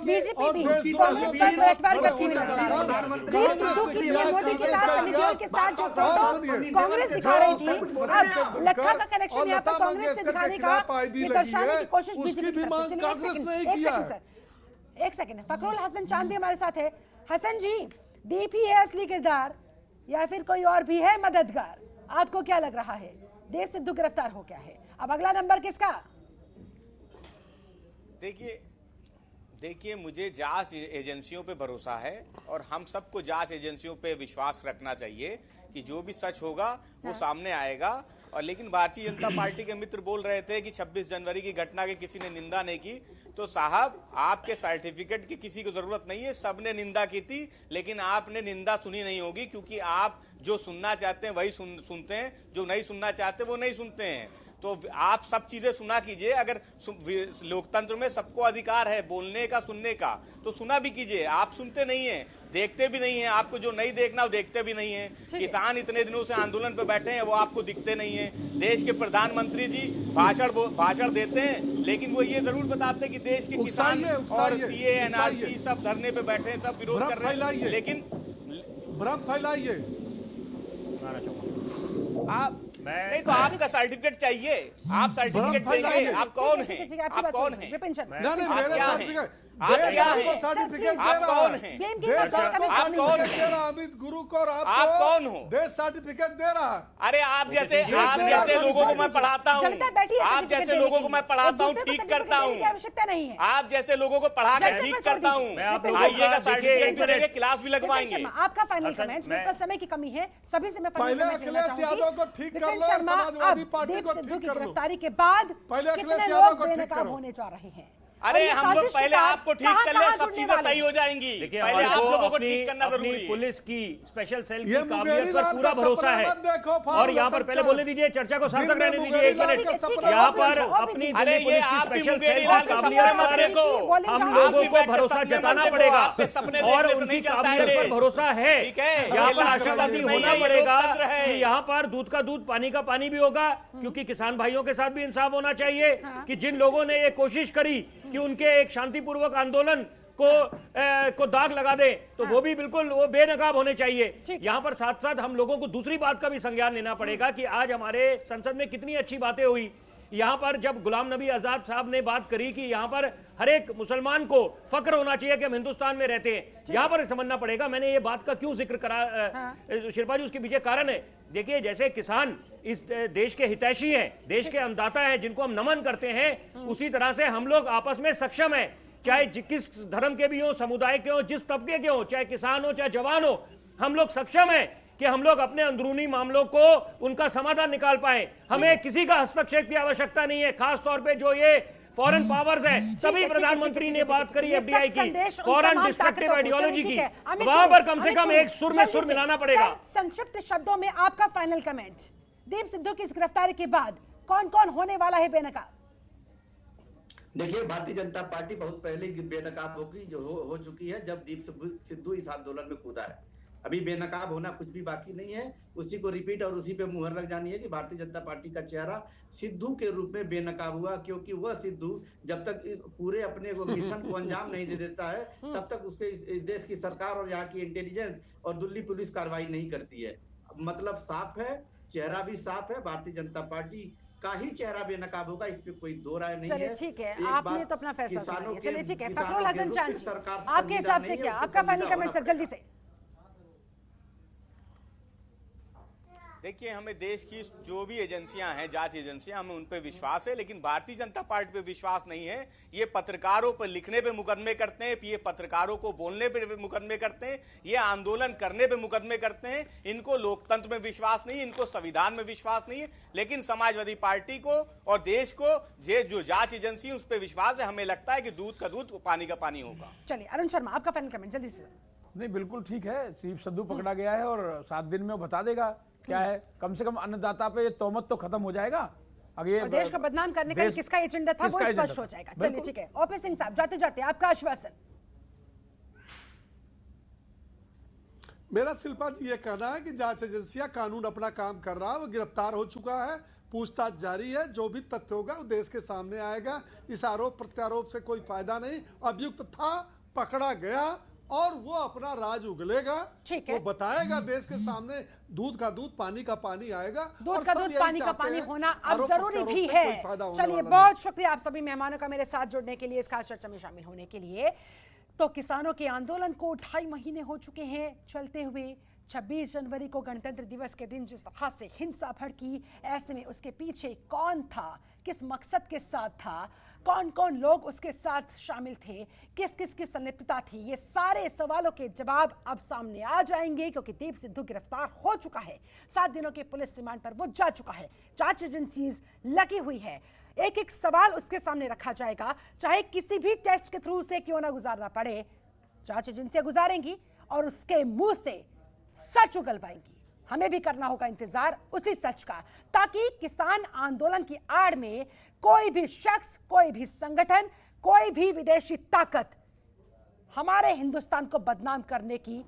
बीजेपी भी कांग्रेस पर बैठवार करती हुई नजर आ रही है। दीप सिद्धू की पीएम मोदी के साथ, समितियों के साथ जो फोटो कांग्रेस दिखा रही थी, अब लखा का कनेक्शन यहाँ पर कांग्रेस से दिखाने का, ये दर्शाने की कोशिश बीजेपी की तरफ से। चलिए एक सेकंड, फखरुल हसन चांद भी हमारे साथ है। हसन जी, दीप ही है असली किरदार या फिर कोई और भी है मददगार? आपको क्या लग रहा है? दीप सिद्धू गिरफ्तार हो गया है, अब अगला नंबर किसका? देखिए मुझे जांच एजेंसियों पे भरोसा है और हम सबको जांच एजेंसियों पे विश्वास रखना चाहिए कि जो भी सच होगा वो सामने आएगा। और लेकिन भारतीय जनता पार्टी के मित्र बोल रहे थे कि 26 जनवरी की घटना की किसी ने निंदा नहीं की। तो साहब, आपके सर्टिफिकेट की किसी को जरूरत नहीं है, सबने निंदा की थी, लेकिन आपने निंदा सुनी नहीं होगी, क्योंकि आप जो सुनना चाहते हैं वही सुनते हैं, जो नहीं सुनना चाहते वो नहीं सुनते हैं। तो आप सब चीजें सुना कीजिए। अगर लोकतंत्र में सबको अधिकार है बोलने का, सुनने का, तो सुना भी कीजिए। आप सुनते नहीं हैं, देखते भी नहीं हैं। आपको जो नहीं देखना वो देखते भी नहीं हैं। किसान इतने दिनों से आंदोलन पे बैठे हैं, वो आपको दिखते नहीं हैं। देश के प्रधानमंत्री जी भाषण देते हैं, लेकिन वो ये जरूर बताते हैं कि देश के किसान और सीए, एनआरसी सब धरने पे बैठे हैं, सब विरोध कर रहे हैं, लेकिन भ्रम फैलाइए। आप नहीं तो आपका सर्टिफिकेट चाहिए, आप सर्टिफिकेट चाहिए। आप कौन हैं? आप कौन हैं? विपिन शर्मा, नहीं, मेरे सर्टिफिकेट आप क्या हैं? सर्टिफिकेट आप कौन हैं? आप कौन हैं? अमित गुरु को आप कौन हो? देश सर्टिफिकेट दे रहा है। अरे आप जैसे लोगों को मैं पढ़ाता हूँ, आप जैसे लोगों को मैं पढ़ाता हूँ, ठीक करता हूँ। आवश्यकता नहीं है। आप जैसे लोगों को पढ़ा कर ठीक करता हूँ। आइएगा, सर्टिफिकेट भी देंगे, क्लास भी लगवाएंगे। आपका फाइनल कमेंट, मेरे पास समय की कमी है, सभी से मैं पहले अखिलेश यादव को ठीक कर लो, समाजवादी पार्टी को ठीक कर लो। गिरफ्तारी के बाद कितने लोग बेनकाब होने जा रहे हैं? अरे हम लोग पहले आपको ठीक कर ले, सब चीजें सही हो जाएंगी। पहले आप लोगों को ठीक करना जरूरी है। पुलिस की स्पेशल सेल की काबिलियत पर पूरा भरोसा है। और यहाँ पर पहले बोलने दीजिए, चर्चा को सार्थक रहने दीजिए, एक मिनट। यहाँ पर अपनी दिल्ली पुलिस की स्पेशल सेल की काबिलियत पर हम लोगों को भरोसा जताना पड़ेगा और उनकी काबिलियत पर भरोसा है। यहाँ पर आशावादी होना पड़ेगा कि यहाँ पर दूध का दूध, पानी का पानी भी होगा, क्योंकि किसान भाइयों के साथ भी इंसाफ होना चाहिए कि जिन लोगों ने ये कोशिश करी कि उनके एक शांतिपूर्वक आंदोलन को दाग लगा दे, तो वो भी बिल्कुल वो बेनकाब होने चाहिए। यहाँ पर साथ साथ हम लोगों को दूसरी बात का भी संज्ञान लेना पड़ेगा कि आज हमारे संसद में कितनी अच्छी बातें हुई। यहाँ पर जब गुलाम नबी आजाद साहब ने बात करी कि यहाँ पर हर एक मुसलमान को फक्र होना चाहिए कि हम हिंदुस्तान में रहते हैं, यहाँ पर समझना पड़ेगा मैंने ये बात का क्यों जिक्र करा। शिल्पा जी, उसके पीछे कारण है। देखिए, जैसे किसान इस देश के हितैषी हैं, देश के अन्नदाता हैं, जिनको हम नमन करते हैं, उसी तरह से हम लोग आपस में सक्षम हैं, चाहे किस धर्म के भी हो, समुदाय के हो, जिस तबके के हो, चाहे किसान हो चाहे जवान हो, हम लोग सक्षम हैं कि हम लोग अपने अंदरूनी मामलों को उनका समाधान निकाल पाए। हमें किसी का हस्तक्षेप की आवश्यकता नहीं है। खास तौर पे जो ये फॉरेन पावर्स है, सभी प्रधानमंत्री ने बात करी एफडीआई की, फॉरेन डिस्ट्रक्टिव आइडियोलॉजी की, वहां पर कम से कम एक सुर में सुर मिलाना पड़ेगा। संक्षिप्त शब्दों में आपका फाइनल कमेंट, दीप सिद्धू की इस गिरफ्तारी के बाद कौन कौन होने वाला है बेनकाब? देखिए, भारतीय जनता पार्टी बहुत पहले बेनकाब होगी, जो हो चुकी है जब दीप सिद्धू इस आंदोलन में कूदा है। अभी बेनकाब होना कुछ भी बाकी नहीं है, उसी को रिपीट और उसी पे मुहर लग जानी है कि भारतीय जनता पार्टी का चेहरा सिद्धू के रूप में बेनकाब हुआ, क्योंकि वह सिद्धू जब तक पूरे अपने मिशन को अंजाम नहीं दे देता है, तब तक उसके इस देश की सरकार और यहाँ की इंटेलिजेंस और दिल्ली पुलिस कार्रवाई नहीं करती है। मतलब साफ है, चेहरा भी साफ है, भारतीय जनता पार्टी का ही चेहरा बेनकाब होगा, इस पे कोई दो राय नहीं है। ठीक है, आपने तो अपना फैसला सुना लिया। चलिए ठीक है, फखरुल हसन चांद, आपके हिसाब से क्या, आपका फाइनल कमेंट सर, जल्दी से। देखिए, हमें देश की जो भी एजेंसियां हैं, जांच एजेंसियां, हमें उन पे विश्वास है, लेकिन भारतीय जनता पार्टी पे विश्वास नहीं है। ये पत्रकारों पर लिखने पे मुकदमे करते हैं, ये पत्रकारों को बोलने पे मुकदमे करते हैं, ये आंदोलन करने पे मुकदमे करते हैं। इनको लोकतंत्र में विश्वास नहीं, इनको संविधान में विश्वास नहीं है, लेकिन समाजवादी पार्टी को और देश को ये जो जांच एजेंसी उस पर विश्वास है। हमें लगता है कि दूध का दूध, पानी का पानी होगा। चलिए, अरुण शर्मा, आपका फाइनल कमेंट जल्दी से। नहीं, बिल्कुल ठीक है, दीप सिद्धू पकड़ा गया है और 7 दिन में वो बता देगा क्या है। कम से कम अन्नदाता पे ये तोहमत तो खत्म हो जाएगा। आगे और देश को बदनाम करने का किसका एजेंडा था वो स्पष्ट हो जाएगा। चलिए ठीक है, ओपी सिंह साहब जाते जाते आपका आश्वासन। मेरा शिल्पा जी ये कहना है कि जांच एजेंसियां कानून अपना काम कर रहा है, वो गिरफ्तार हो चुका है, पूछताछ जारी है, जो भी तथ्य होगा वो देश के सामने आएगा। इस आरोप प्रत्यारोप से कोई फायदा नहीं, अभियुक्त था, पकड़ा गया और वो अपना राज उगलेगा, ठीक है। वो बताएगा देश के सामने, दूध का दूध पानी का पानी आएगा। दूध और का सब दूध यही पानी का चाहते पानी हैं, होना अब आरोप जरूरी प्रत्यारोप भी से है। कोई फायदा होने चलिए वाला बहुत शुक्रिया आप सभी मेहमानों का मेरे साथ जुड़ने के लिए, इस खास चर्चा में शामिल होने के लिए। तो किसानों के आंदोलन को 2.5 महीने हो चुके हैं चलते हुए। 26 जनवरी को गणतंत्र दिवस के दिन जिस तरह से हिंसा भड़की, ऐसे में उसके पीछे कौन था, किस मकसद के साथ था, कौन कौन लोग उसके साथ शामिल थे, किस किस की संलिप्तता थी, ये सारे सवालों के जवाब अब सामने आ जाएंगे क्योंकि दीप सिद्धू गिरफ्तार हो चुका है। 7 दिनों के पुलिस रिमांड पर वो जा चुका है, जांच एजेंसीज लगी हुई है, एक एक सवाल उसके सामने रखा जाएगा, चाहे किसी भी टेस्ट के थ्रू से क्यों ना गुजारना पड़े, जांच एजेंसियां गुजारेंगी और उसके मुंह से सच उगलवाएंगी। हमें भी करना होगा इंतजार उसी सच का, ताकि किसान आंदोलन की आड़ में कोई भी शख्स, कोई भी संगठन, कोई भी विदेशी ताकत हमारे हिंदुस्तान को बदनाम करने की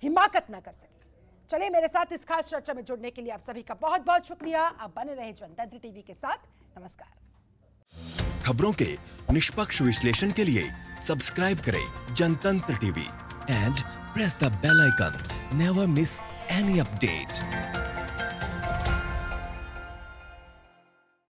हिमाकत ना कर सके। चलिए मेरे साथ इस खास चर्चा में जुड़ने के लिए आप सभी का बहुत बहुत शुक्रिया। आप बने रहे जनतंत्र टीवी के साथ। नमस्कार। खबरों के निष्पक्ष विश्लेषण के लिए सब्सक्राइब करें Jantantra TV and press the bell icon. Never miss any update.